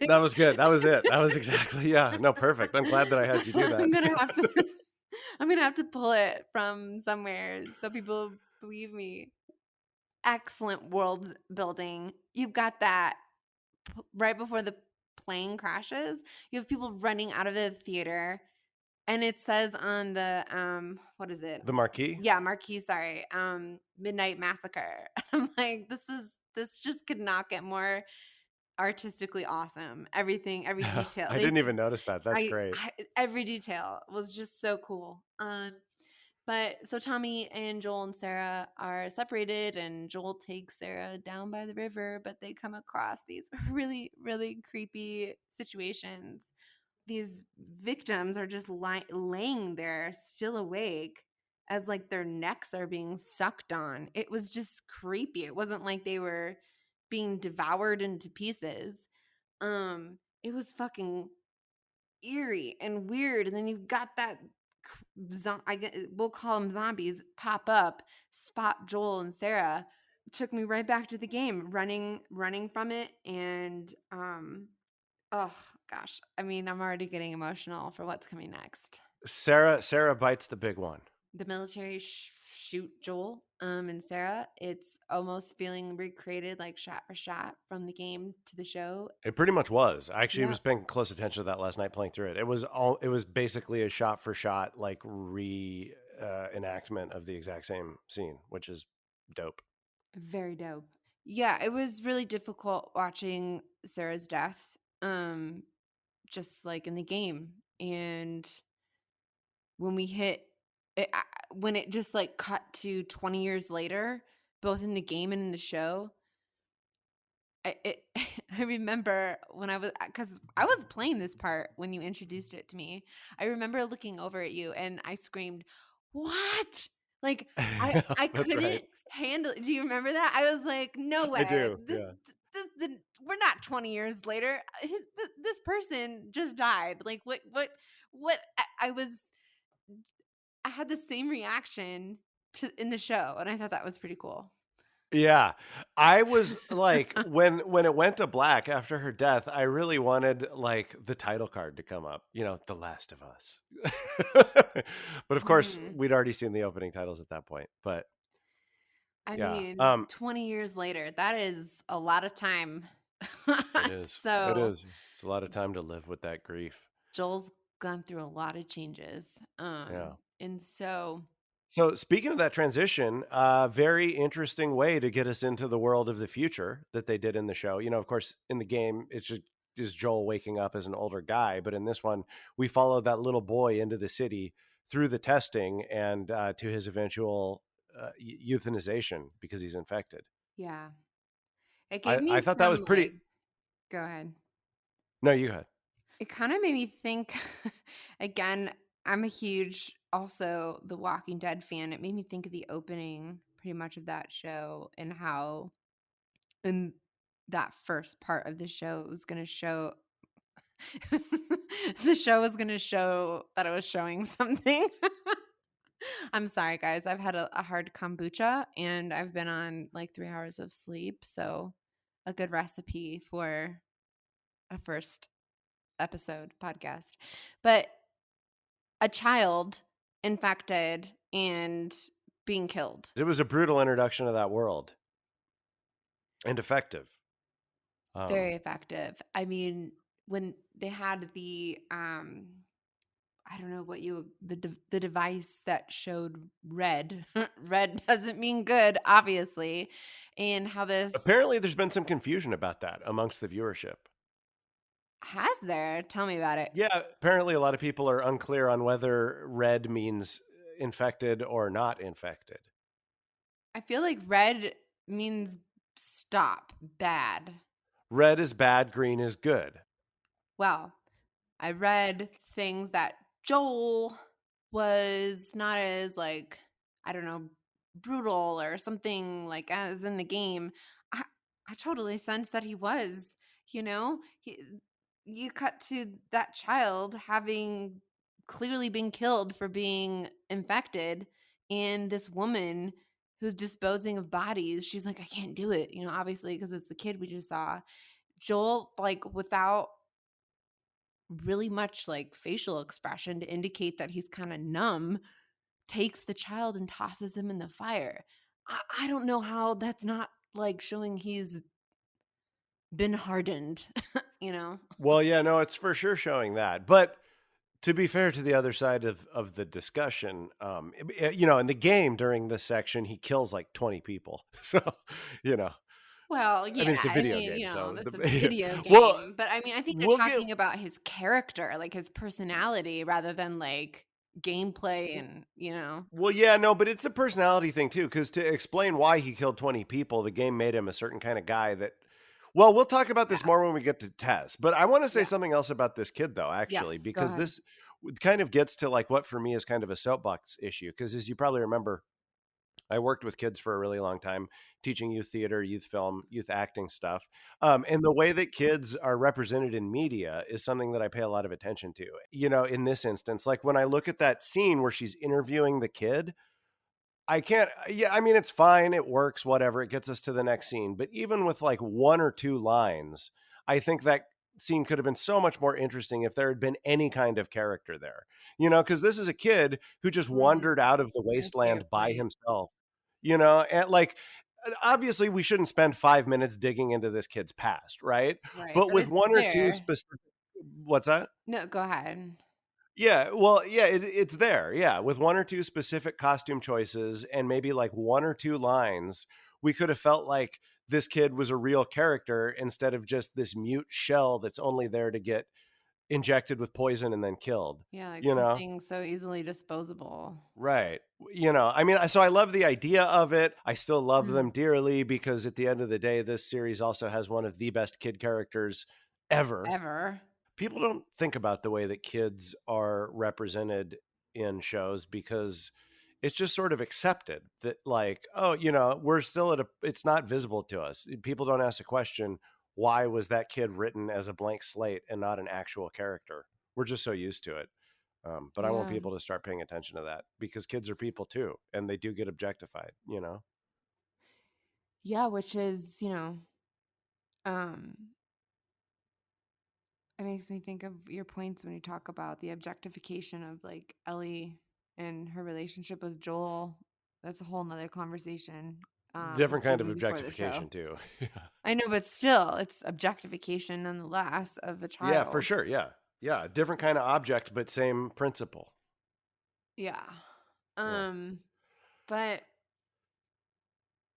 That was good. That was it. That was exactly, yeah. No, perfect. I'm glad that I had you do that. I'm gonna have to I'm gonna have to pull it from somewhere so people believe me. Excellent world building. You've got that right before the plane crashes. You have people running out of the theater, and it says on the what is it? The Marquis. Yeah, marquee. Sorry, Midnight Massacre. I'm like, this just could not get more artistically awesome. Everything, every detail. I They didn't did even notice that. That's great. every detail was just so cool. But so Tommy and Joel and Sarah are separated, and Joel takes Sarah down by the river, but they come across these really, really creepy situations. These victims are just laying there, still awake, as like their necks are being sucked on. It was just creepy. It wasn't like they were being devoured into pieces. It was fucking eerie and weird, and then you've got that we'll call them zombies pop up, spot Joel and Sarah. Took me right back to the game, running from it, and oh gosh, I mean, I'm already getting emotional for what's coming next. Sarah bites the big one. The military shoot Joel and Sarah. It's almost feeling recreated like shot for shot from the game to the show. It pretty much was. I actually Yeah, was paying close attention to that last night playing through it. It was basically a shot for shot like re enactment of the exact same scene, which is dope. very dope. Yeah, it was really difficult watching Sarah's death, just like in the game. And when we hit it, when it just like cut to 20 years later, both in the game and in the show, I remember when I was, because I was playing this part when you introduced it to me. I remember looking over at you and I screamed, "What?" Like I That's right. couldn't handle. Do you remember that? I was like, "No I way! do. Yeah. This didn't. We're not 20 years later. This person just died. Like what? I was. I had the same reaction to in the show, and I thought that was pretty cool. Yeah. I was like when it went to black after her death, I really wanted like the title card to come up, The Last of Us. But of course, Mhm. we'd already seen the opening titles at that point. But I yeah. mean, 20 years later, that is a lot of time. It is. It So, is. It's a lot of time to live with that grief. Joel's gone through a lot of changes. Yeah. And so So speaking of that transition, very interesting way to get us into the world of the future that they did in the show. Of course, in the game, it's just Joel waking up as an older guy, but in this one, we follow that little boy into the city through the testing and to his eventual euthanization because he's infected. yeah, it gave I me thought that was some pretty. like, go ahead. No, you had. It kind of made me think again, I'm a huge also The Walking Dead fan. It made me think of the opening pretty much of that show and how in that first part of the show it was going to show the show was gonna show that it was showing something. I'm sorry, guys. I've had a hard kombucha and I've been on like 3 hours of sleep. So, a good recipe for a first episode podcast. But a child infected and being killed. It was a brutal introduction of that world and effective. Very effective. I mean, when they had the I don't know what you the device that showed red. Red doesn't mean good, obviously, and how this Apparently, there's been some confusion about that amongst the viewership. has there. Tell me about it. Yeah, apparently a lot of people are unclear on whether red means infected or not infected. I feel like red means stop, bad. Red is bad, green is good. Well, I read things that Joel was not as like, I don't know, brutal or something like as in the game. I I totally sensed that he was, you know? You cut to that child having clearly been killed for being infected and this woman who's disposing of bodies, she's like, I can't do it, obviously because it's the kid we just saw. Joel, like without really much like facial expression to indicate that he's kind of numb, takes the child and tosses him in the fire. I don't know how that's not like showing he's been hardened, you know? Well, yeah, no, it's for sure showing that. But to be fair to the other side of the discussion, in the game during this section, he kills like 20 people. So, you know, Well, I mean, yeah, it's a I video mean, game. So, that's a video well, game, but I mean, I think they're we'll get. talking about his character, like his personality rather than like gameplay and, Well, yeah, no, but it's a personality thing too, because to explain why he killed 20 people, the game made him a certain kind of guy that. Well, we'll talk about this yeah. more when we get to tests. But I want to say Yeah. something else about this kid, though, actually, Yes, go because ahead. this kind of gets to like what for me is kind of a soapbox issue. Because as you probably remember, I worked with kids for a really long time, teaching youth theater, youth film, youth acting stuff. And the way that kids are represented in media is something that I pay a lot of attention to. In this instance, like when I look at that scene where she's interviewing the kid, I can't, yeah, I mean, it's fine. It works, whatever. It gets us to the next scene. But even with like one or two lines, I think that scene could have been so much more interesting if there had been any kind of character there, because this is a kid who just Mm, wandered out of the I see your wasteland by point. himself, and like, obviously we shouldn't spend 5 minutes digging into this kid's past, right? Right, But but with it's one or two there. specific, what's that? No, go ahead. Yeah, well, yeah, it's there. Yeah, with one or two specific costume choices and maybe like one or two lines, we could have felt like this kid was a real character instead of just this mute shell that's only there to get injected with poison and then killed. Yeah, like You know? something so easily disposable. Right. I mean, so I love the idea of it. I still love Mm, them dearly because at the end of the day, this series also has one of the best kid characters ever. ever. People don't think about the way that kids are represented in shows because it's just sort of accepted that like, oh, we're still it's not visible to us. People don't ask the question, why was that kid written as a blank slate and not an actual character? We're just so used to it. But I want Yeah. people to start paying attention to that because kids are people too, and they do get objectified. Yeah, which is, um it makes me think of your points when you talk about the objectification of like Ellie and her relationship with Joel. That's a whole nother conversation. Different kind of Even before the show. objectification too. I know, but still, it's objectification nonetheless of a Yeah, for child. sure. Yeah. Yeah. Different kind of object, but same principle. Yeah. Yeah. Um, but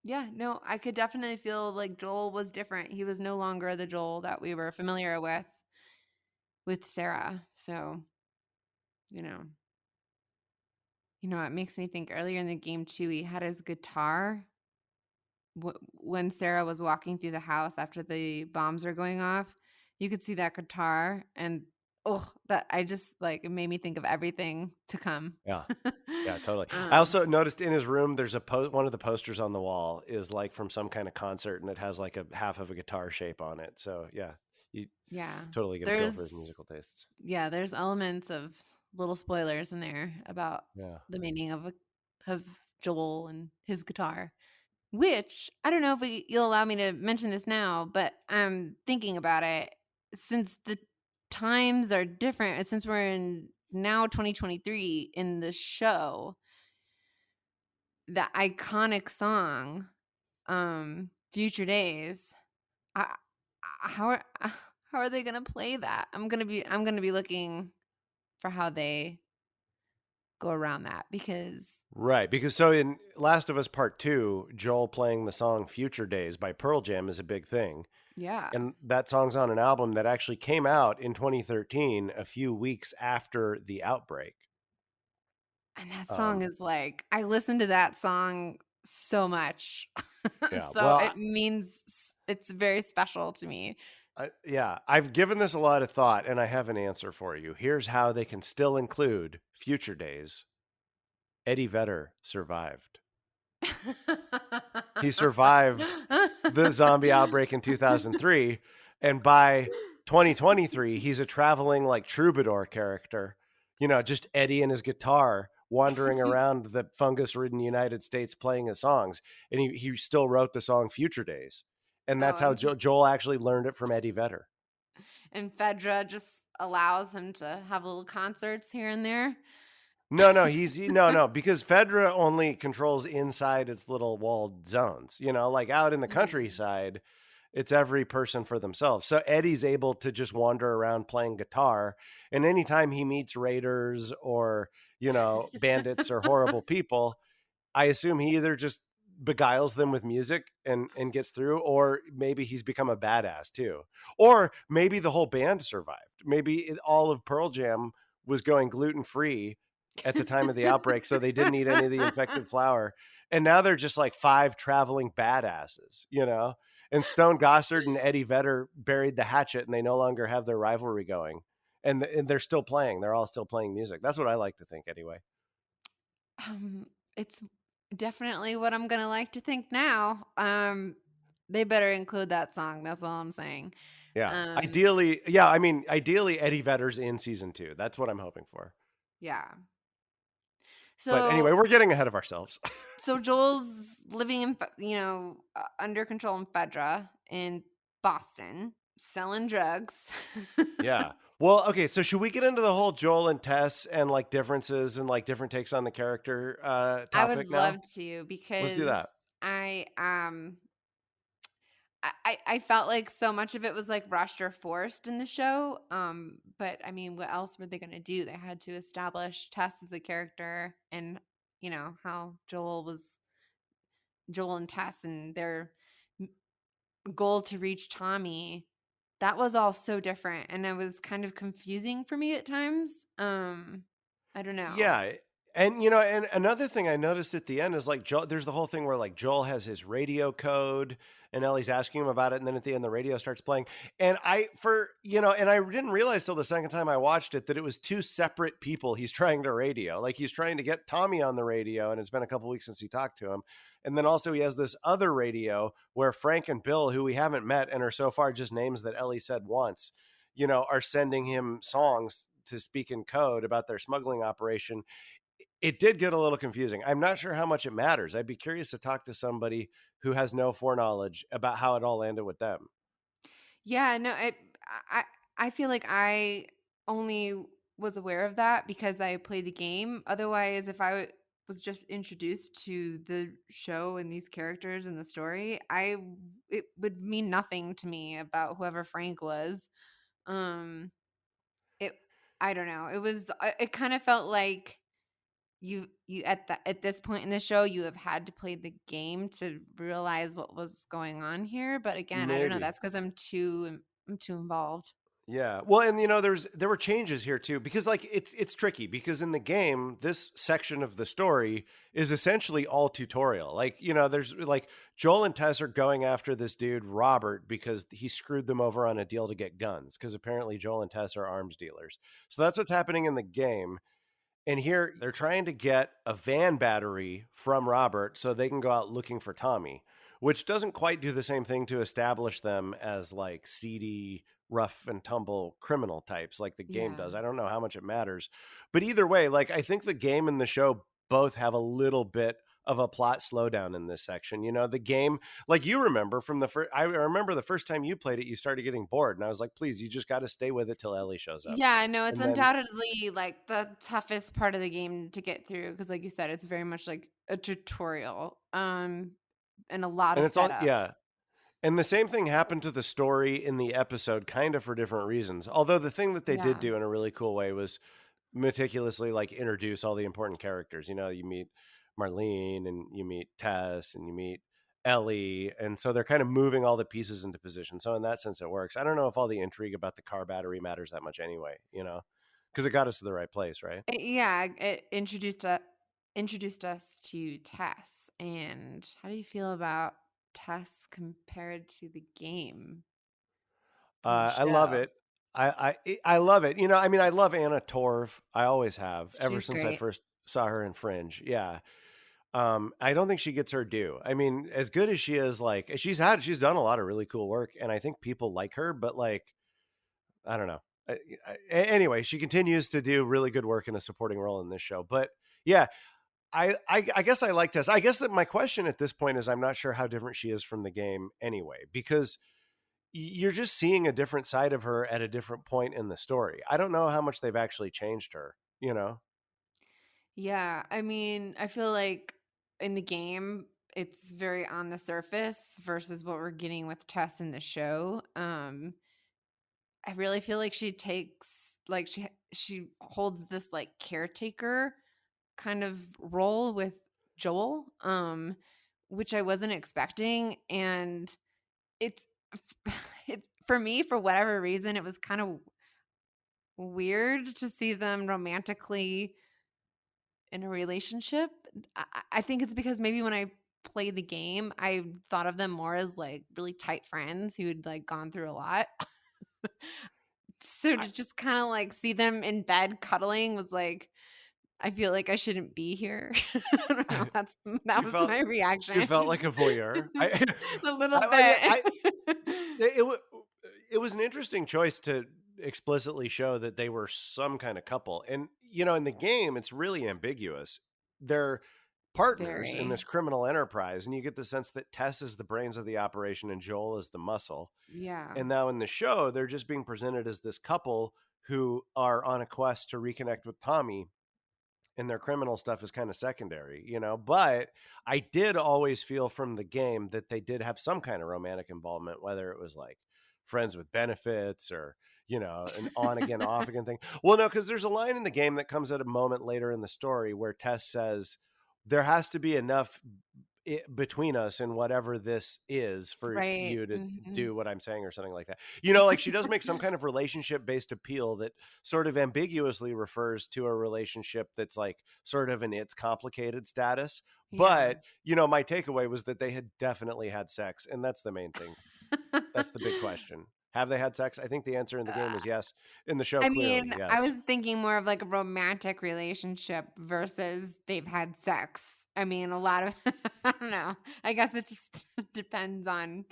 yeah, no, I could definitely feel like Joel was different. He was no longer the Joel that we were familiar with Sarah. So, you know, it makes me think earlier in the game too, he had his guitar when Sarah was walking through the house after the bombs were going off. You could see that guitar and oh, that I just like it made me think of everything to come. Yeah. Yeah, totally. I um, also noticed in his room, there's one of the posters on the wall is like from some kind of concert, and it has like a half of a guitar shape on it. So yeah, you yeah. totally get a feel for his There's musical tastes. yeah, there's elements of little spoilers in there about Yeah. the meaning of Joel and his guitar. Which I don't know if you'll allow me to mention this now, but I'm thinking about it since the times are different, and since we're in now 2023 in the show, the iconic song, Future Days. I, how are how are they gonna play that? I'm gonna be looking for how they go around that because Right. Because so in Last of Us Part 2, Joel playing the song Future Days by Pearl Jam is a big thing. yeah. And that song's on an album that actually came out in 2013, a few weeks after the outbreak. And that song Um, is like I listen to that song so much. yeah. So Well, it means it's very special to me. yeah, I've given this a lot of thought and I have an answer for you. Here's how they can still include Future Days. Eddie Vedder survived. He survived the zombie outbreak in 2003, and by 2023 he's a traveling like troubadour character, just Eddie and his guitar wandering around the fungus-ridden United States playing his songs, and he still wrote the song Future Days, and Oh, that's how I'm just Joel actually learned it from Eddie Vedder. And Fedra just allows him to have little concerts here and there. No, no, because Fedra only controls inside its little walled zones. Like out in the Mm. countryside, it's every person for themselves. So Eddie's able to just wander around playing guitar, and anytime he meets raiders or, bandits or horrible people, I assume he either just beguiles them with music and gets through, or maybe he's become a badass too. Or maybe the whole band survived. Maybe all of Pearl Jam was going gluten free at the time of the outbreak, so they didn't eat any of the infected flour. And now they're just like five traveling badasses. And Stone Gossard and Eddie Vedder buried the hatchet, and they no longer have their rivalry going. And they're still playing. They're all still playing music. That's what I like to think, anyway. It's definitely what I'm gonna like to think now. They better include that song. That's all I'm saying. Yeah. Um, Ideally, yeah, I mean, ideally Eddie Vedder's in season 2. That's what I'm hoping for. yeah. But anyway, So we're getting ahead of ourselves. so Joel's living in under control in Fedra in Boston, selling drugs. Yeah. Well, okay, so should we get into the whole Joel and Tess and like differences and like different takes on the character I would topic now? love to Let's do that. because I felt like so much of it was, like, rushed or forced in the show, but, I mean, what else were they gonna do? They had to establish Tess as a character and, how Joel and Tess and their m goal to reach Tommy. That was all so different, and it was kind of confusing for me at times. I don't know. Yeah. And another thing I noticed at the end is like Joel, there's the whole thing where like Joel has his radio code and Ellie's asking him about it. And then at the end, the radio starts playing. And and I didn't realize till the second time I watched it that it was two separate people he's trying to radio. Like he's trying to get Tommy on the radio. And it's been a couple weeks since he talked to him. And then also he has this other radio where Frank and Bill, who we haven't met and are so far just names that Ellie said once, are sending him songs to speak in code about their smuggling operation. It did get a little confusing. I'm not sure how much it matters. I'd be curious to talk to somebody who has no foreknowledge about how it all ended with them. Yeah, no, I I feel like I only was aware of that because I played the game. Otherwise, if was just introduced to the show and these characters and the story, it would mean nothing to me about whoever Frank was. Um, it I don't know. It kind of felt like you at this point in the show, you have had to play the game to realize what was going on here, but again, I don't know, Maybe. that's 'cause I'm too involved. Yeah. Well, and there were changes here too because like it's tricky because in the game this section of the story is essentially all tutorial. Like, there's like Joel and Tess are going after this dude Robert because he screwed them over on a deal to get guns because apparently Joel and Tess are arms dealers. So that's what's happening in the game. And here they're trying to get a van battery from Robert so they can go out looking for Tommy, which doesn't quite do the same thing to establish them as like seedy, rough and tumble criminal types like the game Yeah. does. I don't know how much it matters. But either way, like I think the game and the show both have a little bit of a plot slowdown in this section. The game, like you remember from the first, I remember the first time you played it, you started getting bored. And I was like, please, you just got to stay with it till Ellie shows up. Yeah, no, it's And then undoubtedly, like, the toughest part of the game to get through because, like you said, it's very much like a tutorial, and a lot And of it's all, setup. yeah. And the same thing happened to the story in the episode, kind of for different reasons. Although the thing that they did Yeah. do in a really cool way was meticulously like introduce all the important characters. You meet Marlene and you meet Tess and you meet Ellie. And so they're kind of moving all the pieces into position. So in that sense, it works. I don't know if all the intrigue about the car battery matters that much anyway, because it got us to the right place, right? Yeah, it introduced us to Tess, and how do you feel about Tess compared to the game in the I love show? it. I love it. I mean, I love Anna Torv. I always have ever She's since I great. first saw her in Fringe. Yeah. I don't think she gets her due. I mean, as good as she is, like she's done a lot of really cool work, and I think people like her. But like, I don't know. Anyway, she continues to do really good work in a supporting role in this show. But yeah, I guess I like Tess. I guess that my question at this point is I'm not sure how different she is from the game anyway, because you're just seeing a different side of her at a different point in the story. I don't know how much they've actually changed her, you know? Yeah, I mean, I feel like in the game, it's very on the surface versus what we're getting with Tess in the show. I really feel like she takes like she holds this like caretaker kind of role with Joel, which I wasn't expecting, and it's it's for me for whatever reason it was kind of weird to see them romantically in a relationship. I think it's because maybe when I played the game, I thought of them more as, like, really tight friends who had, like, gone through a lot. So I to just kinda, like, see them in bed cuddling was like, I feel like I shouldn't be here. I don't know, that you was felt my you reaction. felt like a voyeur. I A little yeah, bit. it wa it was an interesting choice to explicitly show that they were some kind of couple, and, in the game, it's really ambiguous. They're partners in this Very. criminal enterprise, and you get the sense that Tess is the brains of the operation and Joel is the muscle, Yeah. and now in the show, they're just being presented as this couple who are on a quest to reconnect with Tommy, and their criminal stuff is kind of secondary. But I did always feel from the game that they did have some kind of romantic involvement, whether it was like friends with benefits or an on again off again thing. Well, no, because there's a line in the game that comes at a moment later in the story where Tess says there has to be enough between us and whatever this is for Right. you to Mhm. do what I'm saying or something like that. Like she does make some kind of relationship based appeal that sort of ambiguously refers to a relationship that's like sort of in its complicated status. Yeah. But, my takeaway was that they had definitely had sex. And that's the main thing. That's the big question. Have they had sex? I think the answer in the game was yes. In the show, I clearly, mean, I yes. was thinking more of like a romantic relationship versus they've had sex. I mean, a lot of I don't know. I guess it just depends on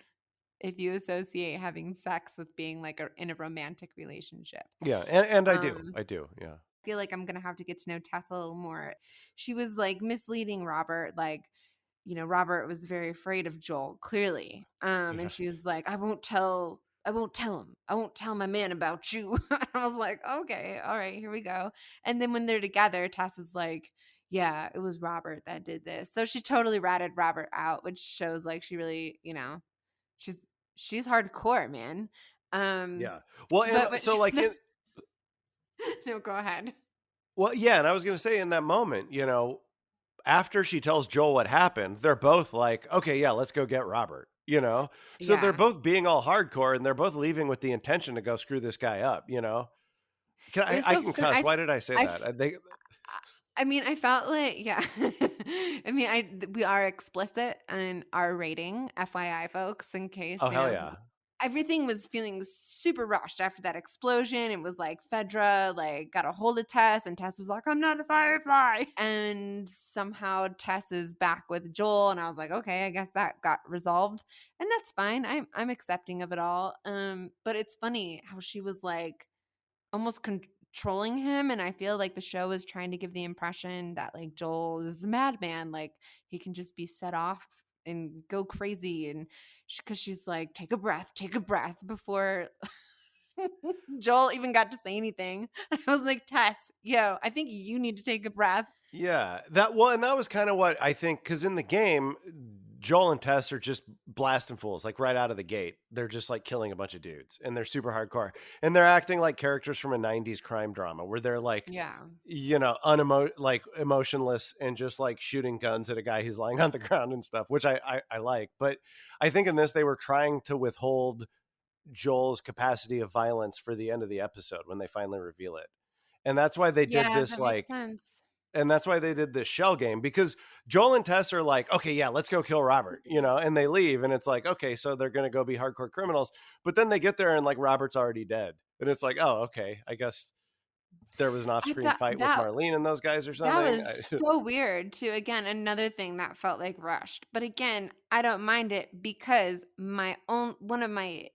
if you associate having sex with being like in a romantic relationship. Yeah. And I do. Um, I do. Yeah. feel like I'm gonna have to get to know Tessa a little more. She was like misleading Robert, like, Robert was very afraid of Joel, clearly. And Yeah. she was like, I won't tell him. I won't tell my man about you. I was like, okay, all right, here we go. And then when they're together, Tessa's like, yeah, it was Robert that did this. So she totally ratted Robert out, which shows like she really, she's she's hardcore, man. Um, Yeah. Well, and but so like no, go ahead. yeah, and I was going to say in that moment, after she tells Joel what happened, they're both like, "Okay, yeah, let's go get Robert." So they're Yeah. both being all hardcore and they're both leaving with the intention to go screw this guy up. Can It I was I so can fun cuss. Why did I say I that? f They I mean, I felt like yeah. I mean, we are explicit in our rating, FYI, folks, in case, Oh, hell yeah. everything was feeling super rushed after that explosion. It was like Fedra, like, got a hold of Tess, and Tess was like, "I'm not a firefly." And somehow Tess is back with Joel, and I was like, "Okay, I guess that got resolved." And that's fine. I'm accepting of it all. But it's funny how she was like almost controlling him, and I feel like the show is trying to give the impression that, like, Joel is a madman, like, he can just be set off and go crazy, and because she's like, take a breath," before Joel even got to say anything. I was like, "Tess, yo, I think you need to take a breath." Yeah, and that was kind of what I think because in the game, Joel and Tess are just blasting fools like right out of the gate. They're just like killing a bunch of dudes, and they're super hardcore, and they're acting like characters from a '90s crime drama where they're like, Yeah. like emotionless and just like shooting guns at a guy who's lying on the ground and stuff, which I like. But I think in this they were trying to withhold Joel's capacity of violence for the end of the episode when they finally reveal it, and that's why they did Yeah, this that makes like sense. and that's why they did this shell game because Joel and Tess are like, okay, yeah, let's go kill Robert, and they leave. And it's like, okay, so they're going to go be hardcore criminals. But then they get there and like Robert's already dead. And it's like, oh, okay, I guess there was an off I screen thought fight with Marlene and those guys or that something. was so weird too. Again, another thing that felt like rushed. But again, I don't mind it because my own one of my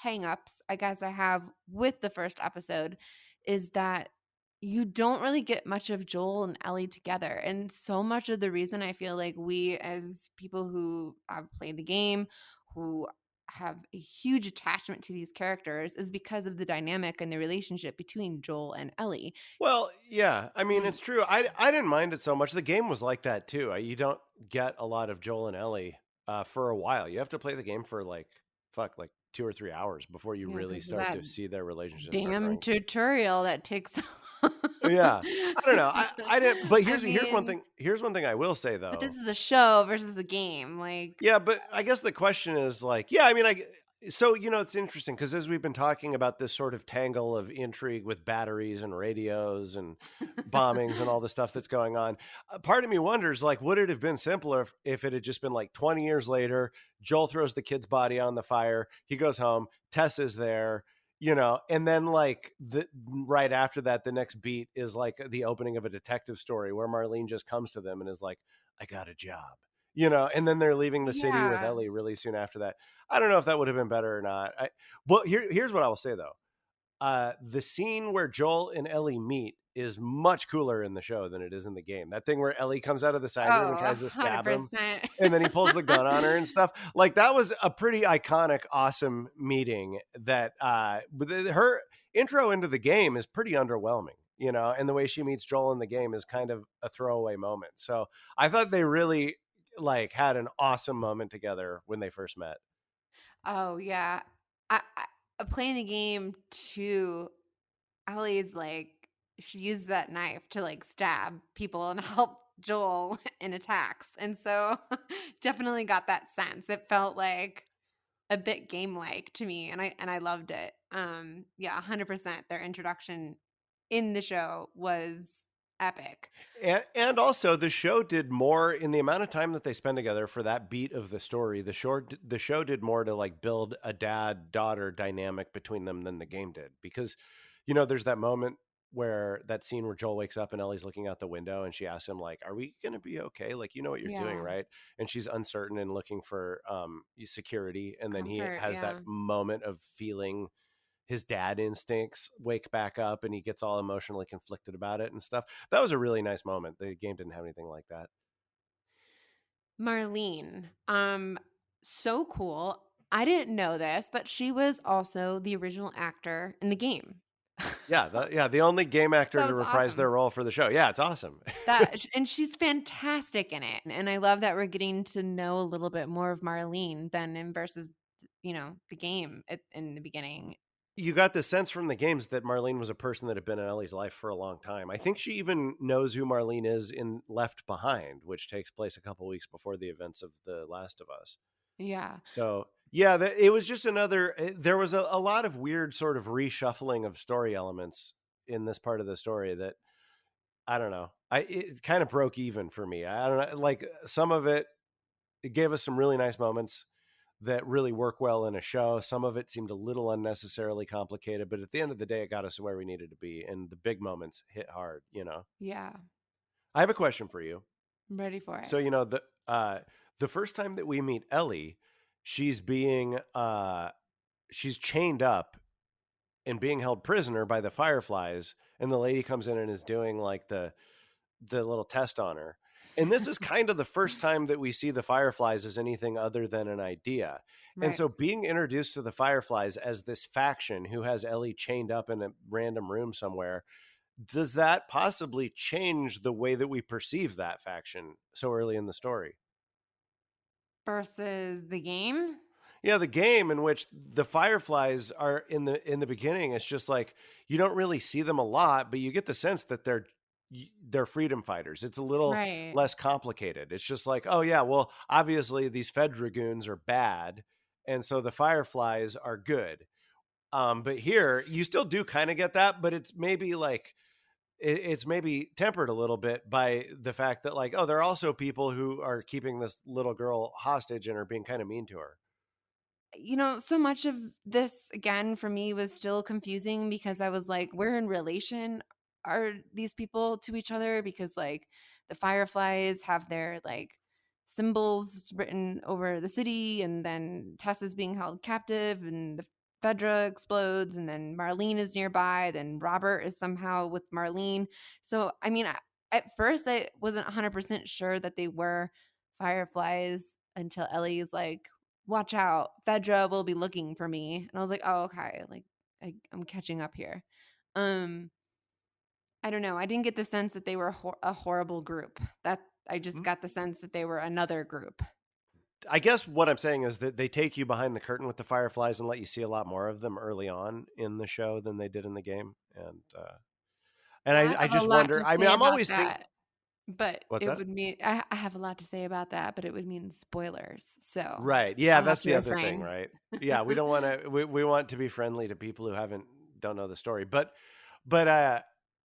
hangups, I guess I have with the first episode is that you don't really get much of Joel and Ellie together. And so much of the reason I feel like we as people who have played the game, who have a huge attachment to these characters is because of the dynamic and the relationship between Joel and Ellie. Well, yeah. I mean, Mm. it's true. I didn't mind it so much. The game was like that too. You don't get a lot of Joel and Ellie for a while. You have to play the game for like like 2 or 3 hours before you Yeah, really because of start that to see their relationship start damn growing. tutorial that takes so long. Yeah, I don't know. I didn't. But I here's one mean, thing. Here's one thing I will say but this though. is a show versus the game, like, Yeah, but I guess the question is like, yeah, I mean, so it's interesting because as we've been talking about this sort of tangle of intrigue with batteries and radios and bombings and all the stuff that's going on, part of me wonders like, would it have been simpler if it had just been like 20 years later, Joel throws the kid's body on the fire, he goes home, Tess is there. And then like the right after that, the next beat is like the opening of a detective story where Marlene just comes to them and is like, I got a job, and then they're leaving the city with yeah. Ellie really soon after that. I don't know if that would have been better or not. Well, here's what I will say though. The scene where Joel and Ellie meet is much cooler in the show than it is in the game. That thing where Ellie comes out of the side room and Oh, tries to stab him, 100%. and then he pulls the gun on her and stuff. Like that was a pretty iconic, awesome meeting. That her intro into the game is pretty underwhelming. And the way she meets Joel in the game is kind of a throwaway moment. So I thought they really like had an awesome moment together when they first met. Oh, yeah. Playing the game too, Ellie's like she used that knife to, like, stab people and help Joel in attacks, and so definitely got that sense. It felt like a bit game-like to me, and I loved it. Yeah, 100%. Their introduction in the show was epic. And also the show did more in the amount of time that they spend together for that beat of the story. The show did more to like build a dad daughter dynamic between them than the game did, because there's that moment where that scene where Joel wakes up and Ellie's looking out the window and she asks him like, are we going to be okay, like what you're doing, Yeah, right? And she's uncertain and looking for security, and then he comfort, has that yeah. moment of feeling his dad instincts wake back up and he gets all emotionally conflicted about it and stuff. That was a really nice moment. The game didn't have anything like that. Marlene, so cool. I didn't know this, but she was also the original actor in the game. Yeah, the only game actor That to was reprise their awesome. role for the show. Yeah, it's awesome. And she's fantastic in it, and I love that we're getting to know a little bit more of Marlene than in versus, the game in the beginning. You got the sense from the games that Marlene was a person that had been in Ellie's life for a long time. I think she even knows who Marlene is in Left Behind, which takes place a couple weeks before the events of The Last of Us. Yeah. So yeah, it was just there was a lot of weird sort of reshuffling of story elements in this part of the story that I don't know. It kind of broke even for me. I don't know. Like some of it gave us some really nice moments that really work well in a show. Some of it seemed a little unnecessarily complicated, but at the end of the day, it got us where we needed to be, and the big moments hit hard. Yeah. I have a question for you. I'm ready for it. So the first time that we meet Ellie, she's being she's chained up and being held prisoner by the Fireflies, and the lady comes in and is doing like the little test on her. And this is kind of the first time that we see the Fireflies as anything other than an idea. And Right. so being introduced to the Fireflies as this faction who has Ellie chained up in a random room somewhere, does that possibly change the way that we perceive that faction so early in the story? Versus the game? Yeah, the game in which the Fireflies are in the beginning, it's just like you don't really see them a lot, but you get the sense that they're freedom fighters. It's a little Right. less complicated. It's just like, oh yeah, well, obviously these Fed Dragoons are bad, and so the Fireflies are good. But here you still do kind of get that, but it's maybe like it's maybe tempered a little bit by the fact that like, oh, there are also people who are keeping this little girl hostage and are being kind of mean to her. So much of this again for me was still confusing because I was like, where in relation are these people to each other? Because like the Fireflies have their like symbols written over the city, and then Tess is being held captive, and the Fedra explodes, and then Marlene is nearby, then Robert is somehow with Marlene. So I mean, at first I wasn't 100% sure that they were Fireflies until Ellie is like, watch out, Fedra will be looking for me. And I was like, oh, okay. Like I'm catching up here. Um, I don't know. I didn't get the sense that they were a horrible group. That I just Mm. got the sense that they were another group. I guess what I'm saying is that they take you behind the curtain with the Fireflies and let you see a lot more of them early on in the show than they did in the game. And I I have a just lot to wonder. I mean, say I'm about always think. that, but What's it that? would mean I have a lot to say about that, but it would mean spoilers. So Right. Yeah, I'll have that's to the other thing, refrain. right? Yeah, we don't want to. We want to be friendly to people who haven't don't know the story, but uh,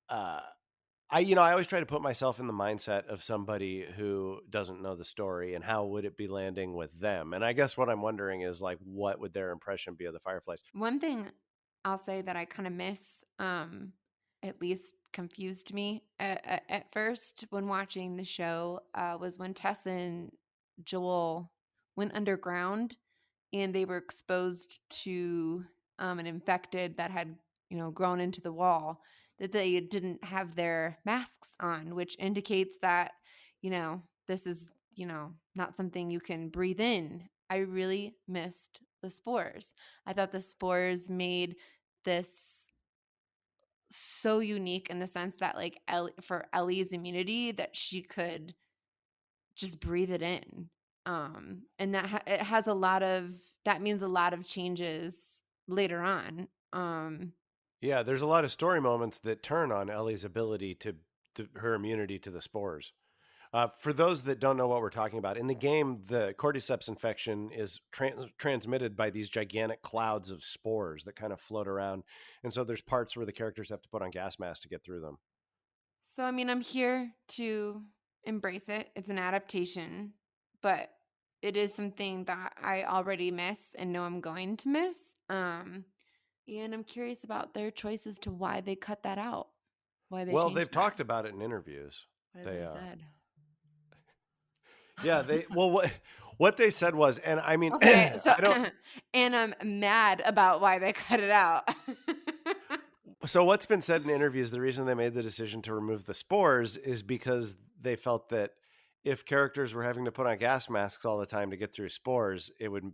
I always try to put myself in the mindset of somebody who doesn't know the story and how would it be landing with them. And I guess what I'm wondering is like, what would their impression be of the Fireflies? One thing I'll say that I kind of miss, at least confused me at first when watching the show, was when Tess and Joel went underground and they were exposed to an infected that had, grown into the wall, that they didn't have their masks on, which indicates that, this is, not something you can breathe in. I really missed the spores. I thought the spores made this so unique in the sense that, like, for Ellie's immunity, that she could just breathe it in. And it has a lot of that means a lot of changes later on. Yeah, there's a lot of story moments that turn on Ellie's ability to her immunity to the spores. For those that don't know what we're talking about, in the game, the cordyceps infection is transmitted by these gigantic clouds of spores that kind of float around. And so there's parts where the characters have to put on gas masks to get through them. So I mean, I'm here to embrace it. It's an adaptation, but it is something that I already miss and know I'm going to miss. And I'm curious about their choices to why they cut that out, why they Well, changed they've that. talked about it in interviews. What have They, they said? yeah, what they said was, and I mean, Okay, so I don't. and I'm mad about why they cut it out. So what's been said in interviews, the reason they made the decision to remove the spores is because they felt that if characters were having to put on gas masks all the time to get through spores, it would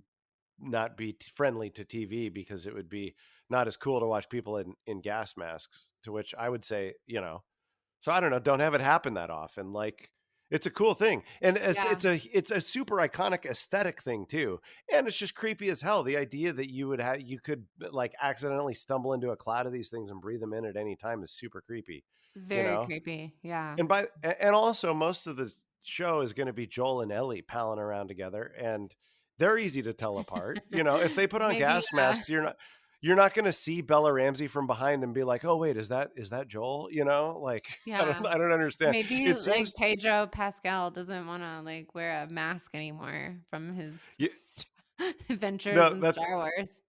not be friendly to TV because it would be not as cool to watch people in gas masks. To which I would say, so I don't know, don't have it happen that often. Like it's a cool thing, and Yeah, it's a super iconic aesthetic thing too, and it's just creepy as hell. The idea that you could like accidentally stumble into a cloud of these things and breathe them in at any time is super creepy, you very know. creepy. Yeah. And also most of the show is going to be Joel and Ellie palling around together, and they're easy to tell apart. If they put on Maybe, gas masks, you're not going to see Bella Ramsey from behind and be like, "Oh wait, is that Joel?" Like yeah. I don't understand. Maybe, It like, seems Pedro Pascal doesn't wanna, like, wear a mask anymore from his y- adventures no, in that's Star Wars.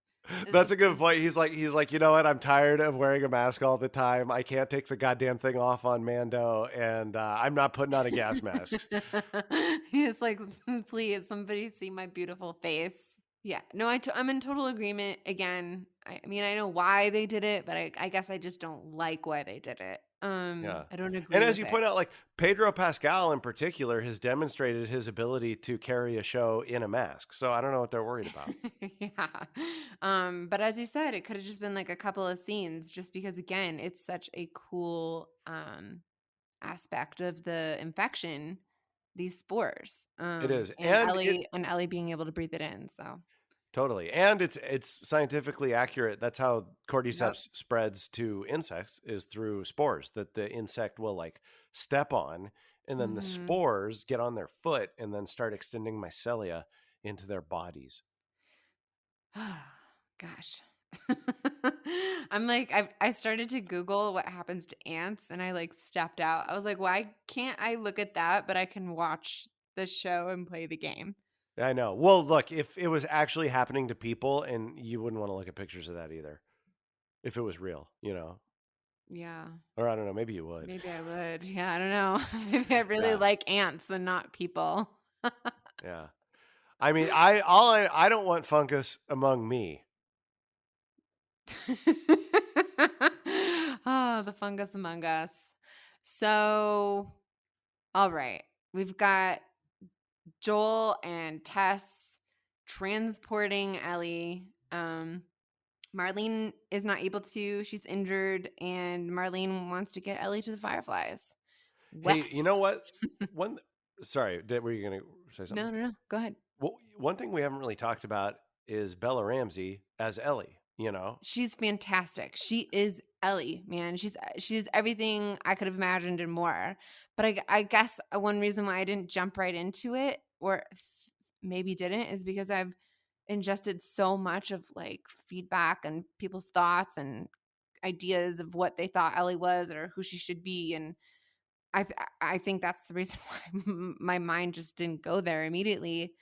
that's Is a good is point. He's like, you know what? I'm tired of wearing a mask all the time. I can't take the goddamn thing off on Mando, and I'm not putting on a gas mask. He's like, "Please, somebody see my beautiful face." Yeah. No, I'm in total agreement. Again, I mean, I know why they did it, but I guess I just don't like why they did it. Yeah. I don't And agree as with you it. point out, like Pedro Pascal in particular has demonstrated his ability to carry a show in a mask. So I don't know what they're worried about. Yeah. But as you said, it could have just been like a couple of scenes just because again, it's such a cool aspect of the infection, these spores. It is. And And Ellie being able to breathe it in. So totally. And it's scientifically accurate. That's how yep. cordyceps spreads to insects is through spores that the insect will like step on, and then the Hmm. spores get on their foot and then start extending mycelia into their bodies. Gosh. I'm like, I started to Google what happens to ants and I like stepped out. I was like, why can't I look at that, but I can watch the show and play the game? I know. Well, look, if it was actually happening to people, and you wouldn't want to look at pictures of that either, if it was real. Yeah, Or I don't know, maybe you would. maybe I would. Yeah, I don't know. Maybe I really Yeah, like ants and not people. yeah. I mean, I don't want fungus among me. Oh, the fungus among us. So, all right. We've got Joel and Tess transporting Ellie. Marlene is not able to. She's injured, and Marlene wants to get Ellie to the Fireflies. Hey, you West. know what? One, sorry, were you going to say No, something? no, no. Go ahead. Well, one thing we haven't really talked about is Bella Ramsey as Ellie. She's fantastic. She is Ellie, man. She's everything I could have imagined and more. But I guess one reason why I didn't jump right into it, or maybe didn't, is because I've ingested so much of like feedback and people's thoughts and ideas of what they thought Ellie was or who she should be, and I think that's the reason why my mind just didn't go there immediately.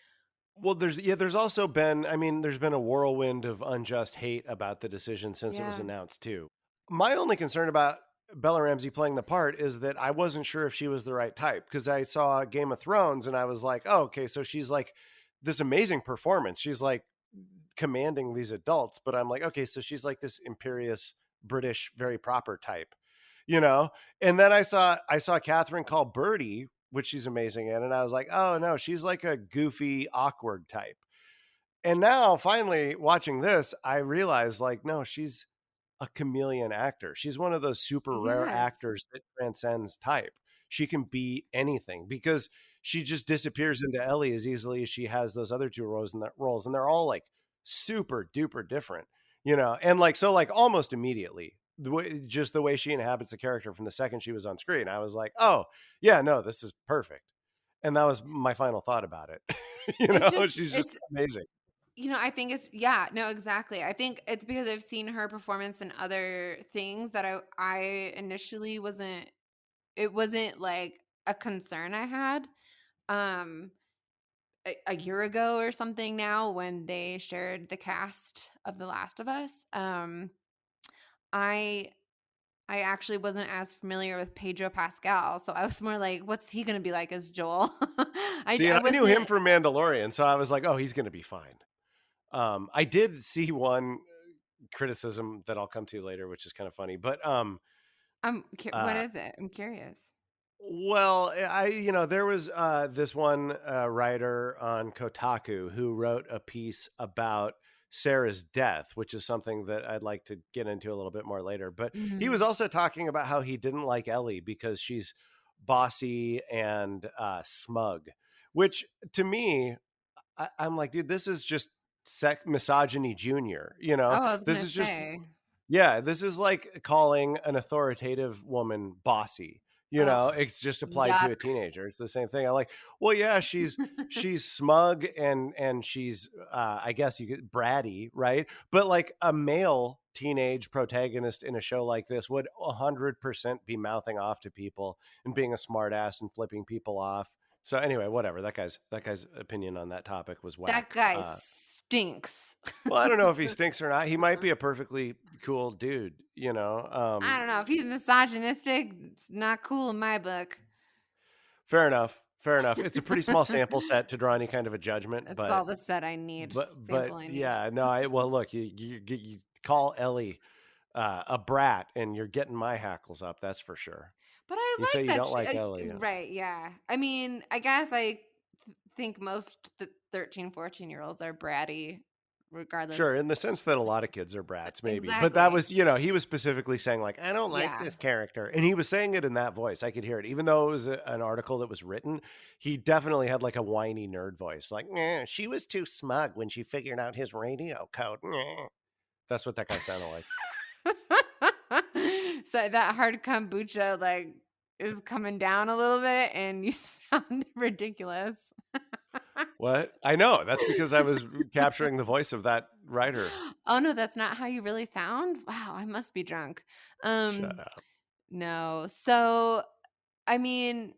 Well, there's also been, I mean, there's been a whirlwind of unjust hate about the decision since it was Yeah. announced too. My only concern about Bella Ramsey playing the part is that I wasn't sure if she was the right type, because I saw Game of Thrones and I was like, oh, okay, so she's like this amazing performance. She's like commanding these adults, but I'm like, okay, so she's like this imperious British, very proper type, you know? And then I saw Catherine call Birdie, which she's amazing in, and I was like, oh no, she's like a goofy, awkward type. And now finally watching this, I realized like, no, she's a chameleon actor. She's one of those super rare Yes. actors that transcends type. She can be anything because she just disappears into Ellie as easily as she has those other two roles, and they're all like super duper different, and like so like almost immediately. Just the way she inhabits the character from the second she was on screen, I was like, oh yeah, no, this is perfect. And that was my final thought about it. It's just She's just it's amazing. I think it's yeah, no, exactly. I think it's because I've seen her performance in other things that I initially wasn't like a concern I had. Um a year ago or something now when they shared the cast of The Last of Us. I I actually wasn't as familiar with Pedro Pascal, so I was more like, what's he gonna be like as Joel? See, I and I knew him wasn't from Mandalorian, so I was like, oh, he's going to be fine. I did see one criticism that I'll come to later, which is kind of funny, but what uh, is it? I'm curious. well, there was this one writer on Kotaku who wrote a piece about Sarah's death, which is something that I'd like to get into a little bit more later. But he was Mhm. also talking about how he didn't like Ellie because she's bossy and smug, which to me, I'm like, dude, this is just misogyny junior. Oh, I was This gonna is just say. yeah, this is like calling an authoritative woman bossy. Ugh, It's just applied to a yuck. teenager. It's the same thing. I'm like, well, yeah, she's smug and she's I guess you get bratty, right? But like a male teenage protagonist in a show like this would 100% be mouthing off to people and being a smartass and flipping people off. So anyway, whatever. That guy's opinion on that topic was That whack. guy stinks. Well, I don't know if he stinks or not. He might be a perfectly cool dude, I don't know. If he's misogynistic, it's not cool in my book. Fair enough. Fair enough. It's a pretty small sample set to draw any kind of a judgment, That's but all the set I need, but sample I need. yeah, no. Well, look, you call Ellie a brat, and you're getting my hackles up. That's for sure. But I You say like you that don't like Ellie, right, yeah. I mean, I guess I think most 13, 14-year-olds are bratty regardless. sure, in the sense that a lot of kids are brats, maybe. But that Exactly. was, he was specifically saying like, I don't like Yeah. this character, and he was saying it in that voice. I could hear it, even though it was an article that was written. He definitely had like a whiny nerd voice, like, she was too smug when she figured out his radio code. That's what that guy sounded like. So that hard kombucha like is coming down a little bit and you sound ridiculous. What? I know. That's because I was capturing the voice of that writer. Oh no, that's not how you really sound? Wow, I must be drunk. Shut Um up. no. So I mean,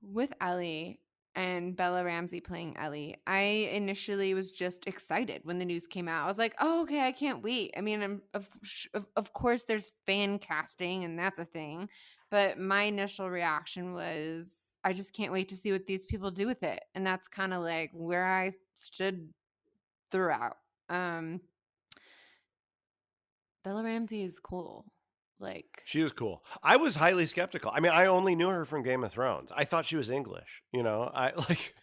with Ellie and Bella Ramsey playing Ellie, I initially was just excited when the news came out. I was like, "Oh, okay, I can't wait." I mean, of course there's fan casting and that's a thing, but my initial reaction was I just can't wait to see what these people do with it. And that's kind of like where I stood throughout. Um Bella Ramsey is cool. Like, She is cool. I was highly skeptical. I mean, I only knew her from Game of Thrones. I thought she was English, I like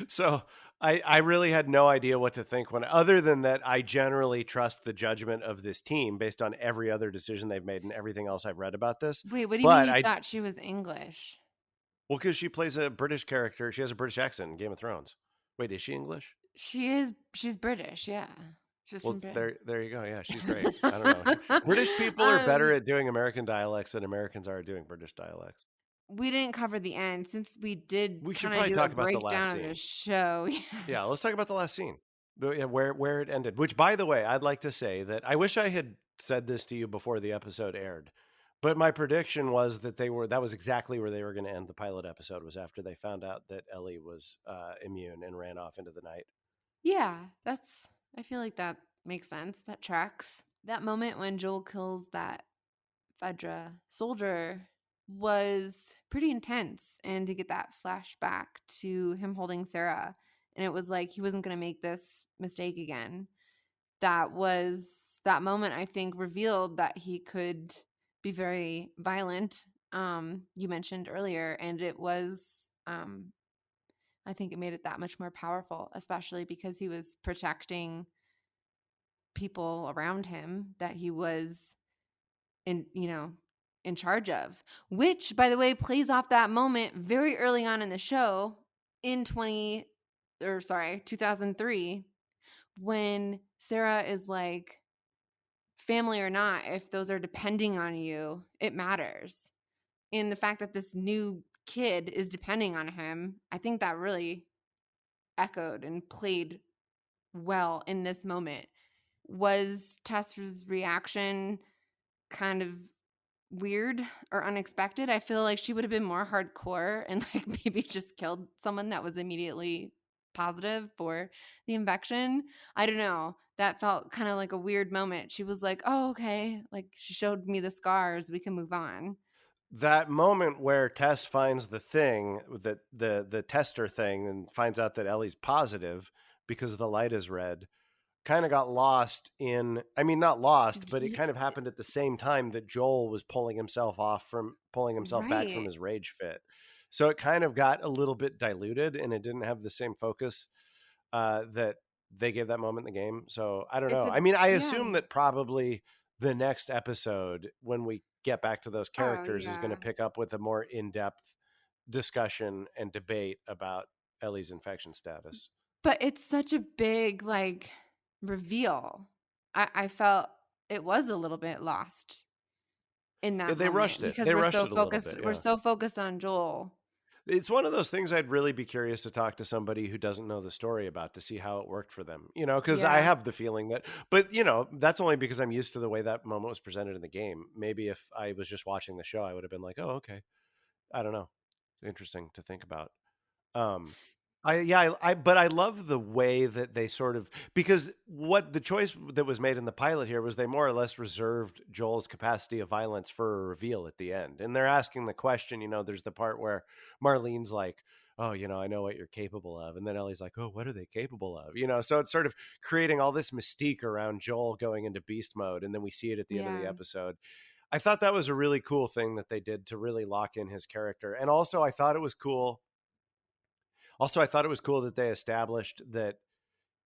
so I really had no idea what to think when, other than that, I generally trust the judgment of this team based on every other decision they've made and everything else I've read about this. Wait, what do you mean But you I, thought she was English? well, because she plays a British character, she has a British accent in Game of Thrones. Wait, is she English? She's British, yeah. She's Well, from Britain. there you go. Yeah, she's great. I don't know. British people are better Um, at doing American dialects than Americans are at doing British dialects. we didn't cover the end since we did We should kinda probably do a talk about the last breakdown of the scene. show. Yeah, let's talk about the last scene. Yeah, where it ended. Which, by the way, I'd like to say that I wish I had said this to you before the episode aired. But my prediction was that that was exactly where they were going to end the pilot episode, was after they found out that Ellie was immune and ran off into the night. Yeah, that's I feel like that makes sense, that tracks. That moment when Joel kills that Fedra soldier was pretty intense, and to get that flashback to him holding Sarah, and it was like he wasn't gonna make this mistake again. That moment, I think, revealed that he could be very violent, you mentioned earlier, and it was, I think it made it that much more powerful, especially because he was protecting people around him that he was in, in charge of, which, by the way, plays off that moment very early on in the show in 2003, when Sarah is like, family or not, if those are depending on you, it matters. And the fact that this new kid is depending on him, I think that really echoed and played well in this moment. Was Tessa's reaction kind of weird or unexpected? I feel like she would have been more hardcore and like maybe just killed someone that was immediately positive for the infection. I don't know. That felt kind of like a weird moment. She was like, "Oh, okay." Like she showed me the scars. We can move on. That moment where Tess finds the thing, that the tester thing, and finds out that Ellie's positive because the light is red, kind of got lost in, I mean, not lost, but it Y- kind of happened at the same time that Joel was pulling himself back from Right. his rage fit. So it kind of got a little bit diluted and it didn't have the same focus that they gave that moment in the game. So I don't It's know. a I mean, I yeah. assume that probably the next episode, when we get back to those Oh, characters, is going to yeah. pick up with a more in-depth discussion and debate about Ellie's infection status. But it's such a big like reveal. I felt it was a little bit lost in Yeah, that they moment rushed it. because They rushed it a little bit. we're Yeah. so focused on Joel. It's one of those things I'd really be curious to talk to somebody who doesn't know the story about, to see how it worked for them. Because I Yeah. have the feeling that, but that's only because I'm used to the way that moment was presented in the game. Maybe if I was just watching the show, I would have been like, oh, okay. I don't know. Interesting to think about. Um, but I love the way that they sort of, because what the choice that was made in the pilot here was they more or less reserved Joel's capacity of violence for a reveal at the end, and they're asking the question. There's the part where Marlene's like, "Oh, I know what you're capable of," and then Ellie's like, "Oh, what are they capable of?" So it's sort of creating all this mystique around Joel going into beast mode, and then we see it at the end of the Yeah. episode. I thought that was a really cool thing that they did to really lock in his character, and also I thought it was cool that they established that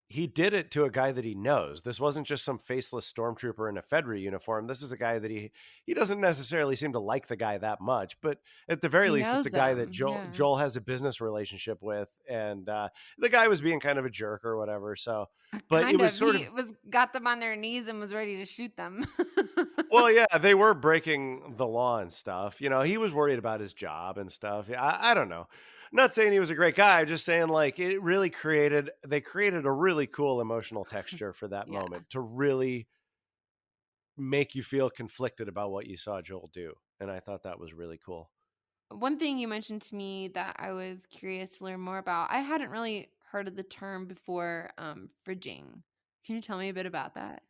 he did it to a guy that he knows. This wasn't just some faceless stormtrooper in a Fedra uniform. This is a guy that he doesn't necessarily seem to like the guy that much, but at the very He least, it's a knows guy that them. Joel Yeah. Joel has a business relationship with, and the guy was being kind of a jerk or whatever. So, but it Kind was of. sort He of, was got them on their knees and was ready to shoot them. well, yeah, they were breaking the law and stuff. He was worried about his job and stuff. Yeah, I don't know. Not saying he was a great guy. I'm just saying, like, they created a really cool emotional texture for that Yeah. moment to really make you feel conflicted about what you saw Joel do. And I thought that was really cool. One thing you mentioned to me that I was curious to learn more about. I hadn't really heard of the term before, fridging. Can you tell me a bit about that?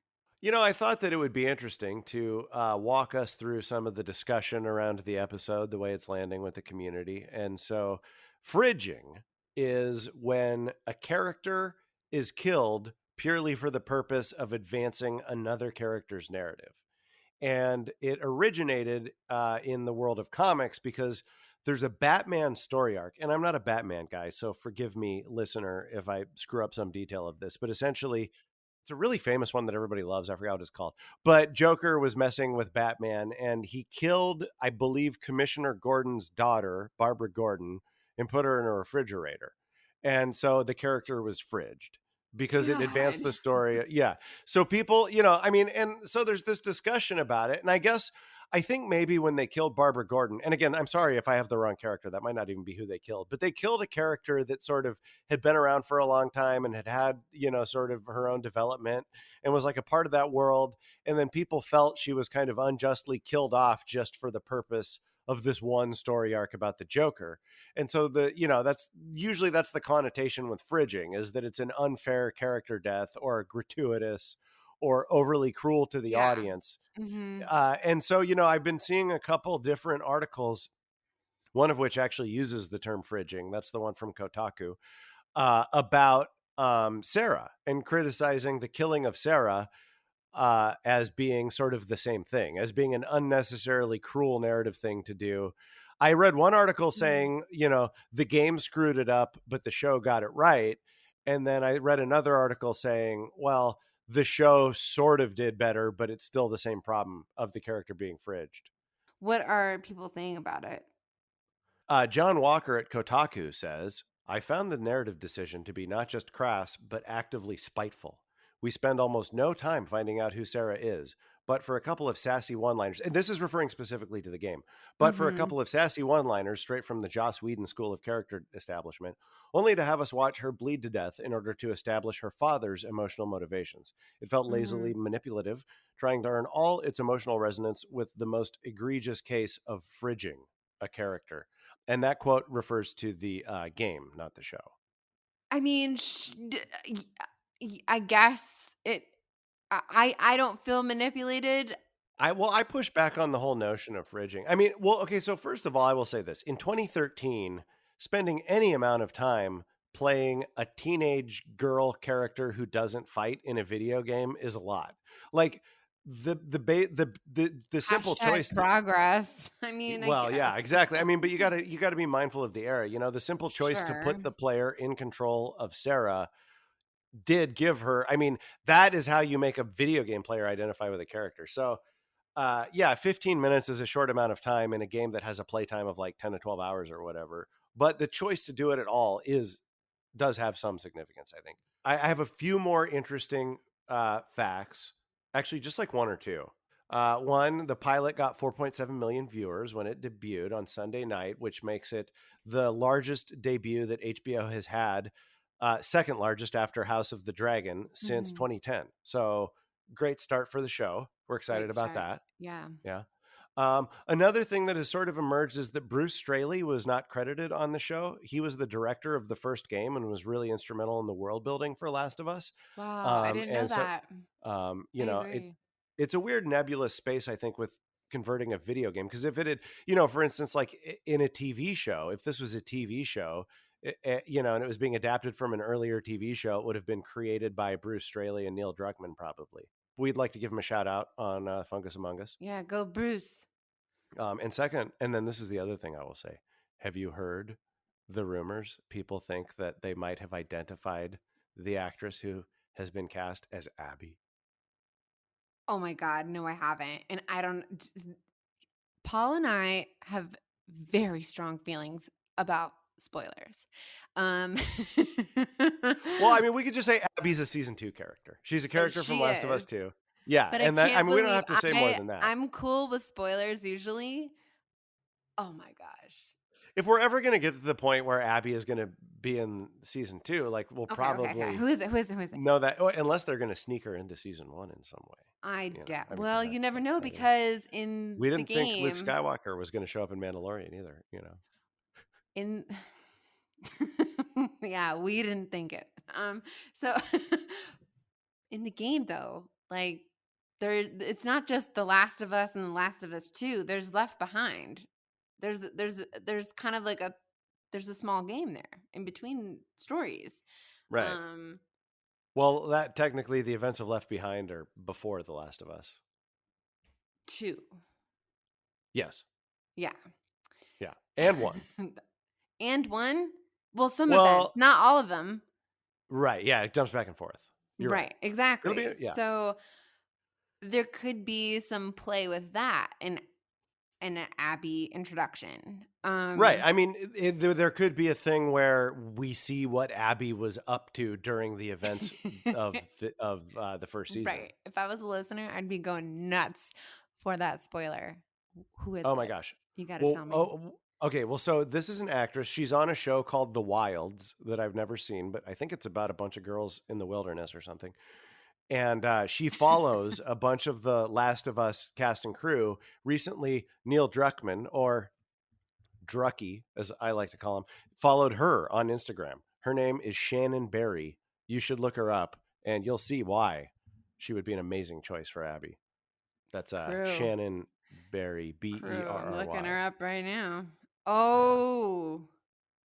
I thought that it would be interesting to walk us through some of the discussion around the episode, the way it's landing with the community. And so, fridging is when a character is killed purely for the purpose of advancing another character's narrative. And it originated in the world of comics because there's a Batman story arc, and I'm not a Batman guy, so forgive me, listener, if I screw up some detail of this, but essentially it's a really famous one that everybody loves. I forgot what it's called. But Joker was messing with Batman and he killed, I believe, Commissioner Gordon's daughter, Barbara Gordon, and put her in a refrigerator. And so the character was fridged because it advanced God. the story. Yeah. So people, you know, I mean, and so there's this discussion about it. And I guess I think maybe when they killed Barbara Gordon, and again, I'm sorry if I have the wrong character, that might not even be who they killed, but they killed a character that sort of had been around for a long time and had, you know, sort of her own development and was like a part of that world. And then people felt she was kind of unjustly killed off just for the purpose of this one story arc about the Joker. And so that's usually that's the connotation with fridging, is that it's an unfair character death or a gratuitous or overly cruel to the Yeah. audience. Mhm. And so, you know, I've been seeing a couple different articles, one of which actually uses the term fridging. That's the one from Kotaku, about Sarah and criticizing the killing of Sarah as being sort of the same thing, as being an unnecessarily cruel narrative thing to do. I read one article Mhm. saying, you know, the game screwed it up, but the show got it right. And then I read another article saying, well, the show sort of did better, but it's still the same problem of the character being fridged. What are people saying about it? John Walker at Kotaku says, I found the narrative decision to be not just crass, but actively spiteful. We spend almost no time finding out who Sarah is, but for a couple of sassy one liners, and this is referring specifically to the game, but for a Mhm. couple of sassy one liners straight from the Joss Whedon School of Character establishment, only to have us watch her bleed to death in order to establish her father's emotional motivations. It felt lazily Mhm. manipulative, trying to earn all its emotional resonance with the most egregious case of fridging a character. And that quote refers to the game, not the show. I mean, I guess I don't feel manipulated. I push back on the whole notion of fridging. I mean, well, okay, so first of all, I will say this. In 2013, spending any amount of time playing a teenage girl character who doesn't fight in a video game is a lot. Like the simple Hashtag choice to, progress. I mean, I well, guess. yeah, exactly. I mean, but you got to be mindful of the era. You know, the simple choice to Sure. put the player in control of Sarah did give her, I mean, that is how you make a video game player identify with a character. So yeah, 15 minutes is a short amount of time in a game that has a playtime of like 10 to 12 hours or whatever. But the choice to do it at all does have some significance, I think. I have a few more interesting facts, actually, just like one or two. One, the pilot got 4.7 million viewers when it debuted on Sunday night, which makes it the largest debut that HBO has had, second largest after House of the Dragon since Mhm. 2010. So great start for the show. We're excited Great about start. that. Yeah. Yeah. Another thing that has sort of emerged is that Bruce Straley was not credited on the show. He was the director of the first game and was really instrumental in the world building for Last of Us. Wow, I didn't know And so, that. you I know, agree. it's a weird nebulous space, I think, with converting a video game. Because if it had, you know, for instance, like in a TV show, if this was a TV show, you know, and it was being adapted from an earlier TV show, it would have been created by Bruce Straley and Neil Druckmann, probably. We'd like to give him a shout out on Fungus Among Us. Yeah, go Bruce. And second, and then this is the other thing I will say. Have you heard the rumors? People think that they might have identified the actress who has been cast as Abby. Oh my god, no, I haven't, and I don't Paul and I have very strong feelings about spoilers. Um, Well, I mean, we could just say Abby's a season 2 character. She's a character from she Last of Us is, 2. Yeah, but I and that, I can't mean, we don't believe have to say more than that. I'm cool with spoilers usually. Oh my gosh. If we're ever going to get to the point where Abby is going to be in season 2, like we'll Okay. probably Who is it? Who is it? Who is it? know that, unless they're going to sneak her into season 1 in some way. I You know, doubt. I mean, because Well, you never that's know the idea. because in We the didn't think Luke game, Skywalker was going to show up in Mandalorian either, you know. in yeah, we didn't think it. So in the game though, like it's not just The Last of Us and The Last of Us 2. There's Left Behind. There's kind of like there's a small game there in between stories. Right. Um Well, that technically the events of Left Behind are before The Last of Us. 2. Yes. Yeah. Yeah, and one. And one? Well, some events, Well, not all of them. right. Yeah, it jumps back and forth. You're right. Right, It'll be exactly. yeah. So there could be some play with that in an Abby introduction. Right. I mean, there could be a thing where we see what Abby was up to during the events of the first season. Right. If I was a listener, I'd be going nuts for that spoiler. Who is Oh my it? gosh. You got to Well, tell me. okay. Well, so this is an actress. She's on a show called The Wilds that I've never seen, but I think it's about a bunch of girls in the wilderness or something. And she follows a bunch of the Last of Us cast and crew. Recently, Neil Druckmann, or Drucky, as I like to call him, followed her on Instagram. Her name is Shannon Berry. You should look her up, and you'll see why she would be an amazing choice for Abby. That's Crew. Shannon Berry, Crew. I'm looking Berry. her up right now. Oh.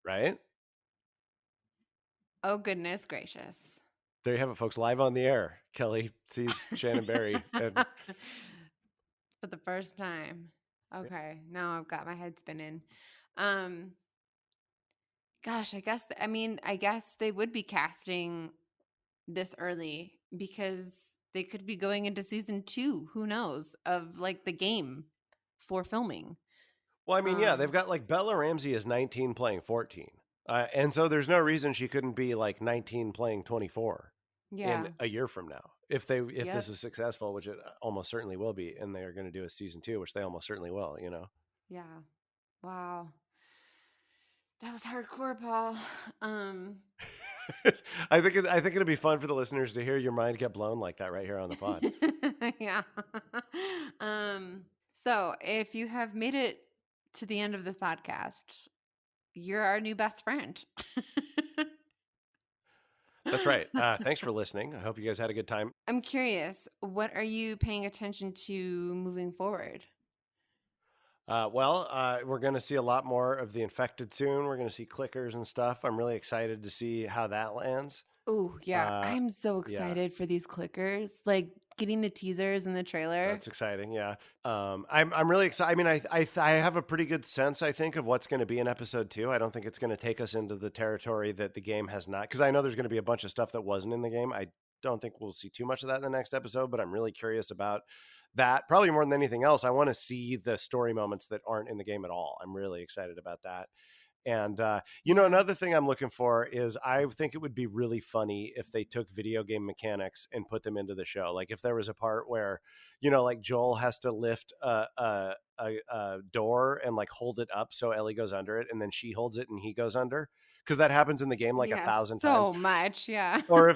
Right? Oh, goodness gracious. There you have it, folks. Live on the air. Kelly sees Shannon Berry. And For the first time. Okay. Now I've got my head spinning. Um, Gosh, I guess they would be casting this early because they could be going into season 2, who knows, of like the game for filming. well, I mean, yeah, they've Um, got like Bella Ramsey is 19 playing 14. And so there's no reason she couldn't be like 19 playing 24 in yeah. a year from now. If this Yep. is successful, which it almost certainly will be, and they are going to do a season 2, which they almost certainly will, you know. Yeah. Wow. That was hardcore, Paul. I think it'll be fun for the listeners to hear your mind get blown like that right here on the pod. Yeah. So if you have made it to the end of this podcast, you're our new best friend. That's right. Thanks for listening. I hope you guys had a good time. I'm curious, what are you paying attention to moving forward? We're going to see a lot more of the infected soon. We're going to see clickers and stuff. I'm really excited to see how that lands. Oh, yeah. Uh, I'm so yeah, excited for these clickers. Like getting the teasers and the trailer. that's exciting. Yeah, I'm really excited. I mean, I have a pretty good sense, I think, of what's going to be in episode 2. I don't think it's going to take us into the territory that the game has not, because I know there's going to be a bunch of stuff that wasn't in the game. I don't think we'll see too much of that in the next episode, but I'm really curious about that. Probably more than anything else, I want to see the story moments that aren't in the game at all. I'm really excited about that. And Yeah. another thing I'm looking for is I think it would be really funny if they took video game mechanics and put them into the show. Like if there was a part where, like Joel has to lift a door and like hold it up so Ellie goes under it, and then she holds it and he goes under, because that happens in the game like a Yes, thousand times. so much. Yeah. Or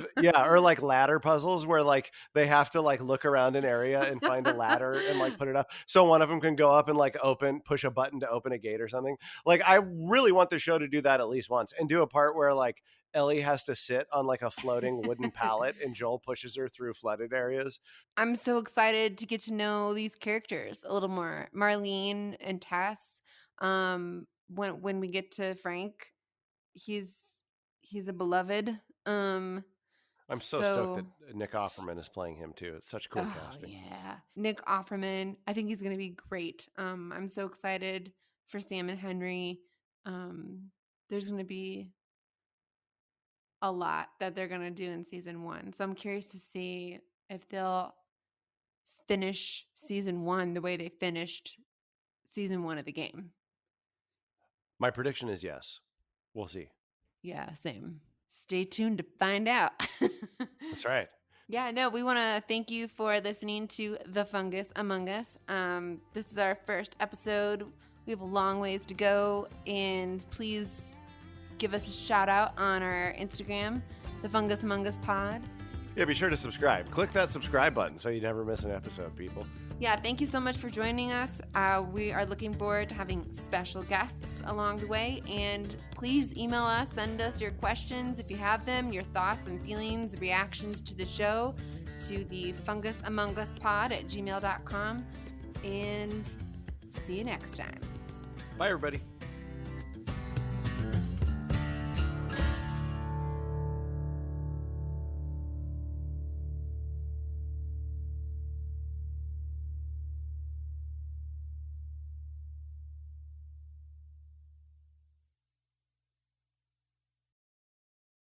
like ladder puzzles where like they have to like look around an area and find a ladder and like put it up so one of them can go up and like push a button to open a gate or something. Like I really want the show to do that at least once, and do a part where like Ellie has to sit on like a floating wooden pallet and Joel pushes her through flooded areas. I'm so excited to get to know these characters a little more. Marlene and Tess. When we get to Frank, he's he's a beloved. I'm so stoked that So Nick Offerman is playing him too. It's such cool oh casting. yeah. Nick Offerman. I think he's gonna be great. I'm so excited for Sam and Henry. There's gonna be a lot that they're gonna do in season 1. So I'm curious to see if they'll finish season 1 the way they finished season 1 of the game. My prediction is yes. We'll see. Yeah, same. Stay tuned to find out. That's right. Yeah, no, we want to thank you for listening to The Fungus Among Us. This is our first episode. We have a long ways to go, and please give us a shout out on our Instagram, The Fungus Among Us Pod. Yeah, be sure to subscribe. Click that subscribe button so you never miss an episode, people. Yeah, thank you so much for joining us. We are looking forward to having special guests along the way. And please email us, send us your questions if you have them, your thoughts and feelings, reactions to the show to the fungusamonguspod@gmail.com. And see you next time. Bye, everybody.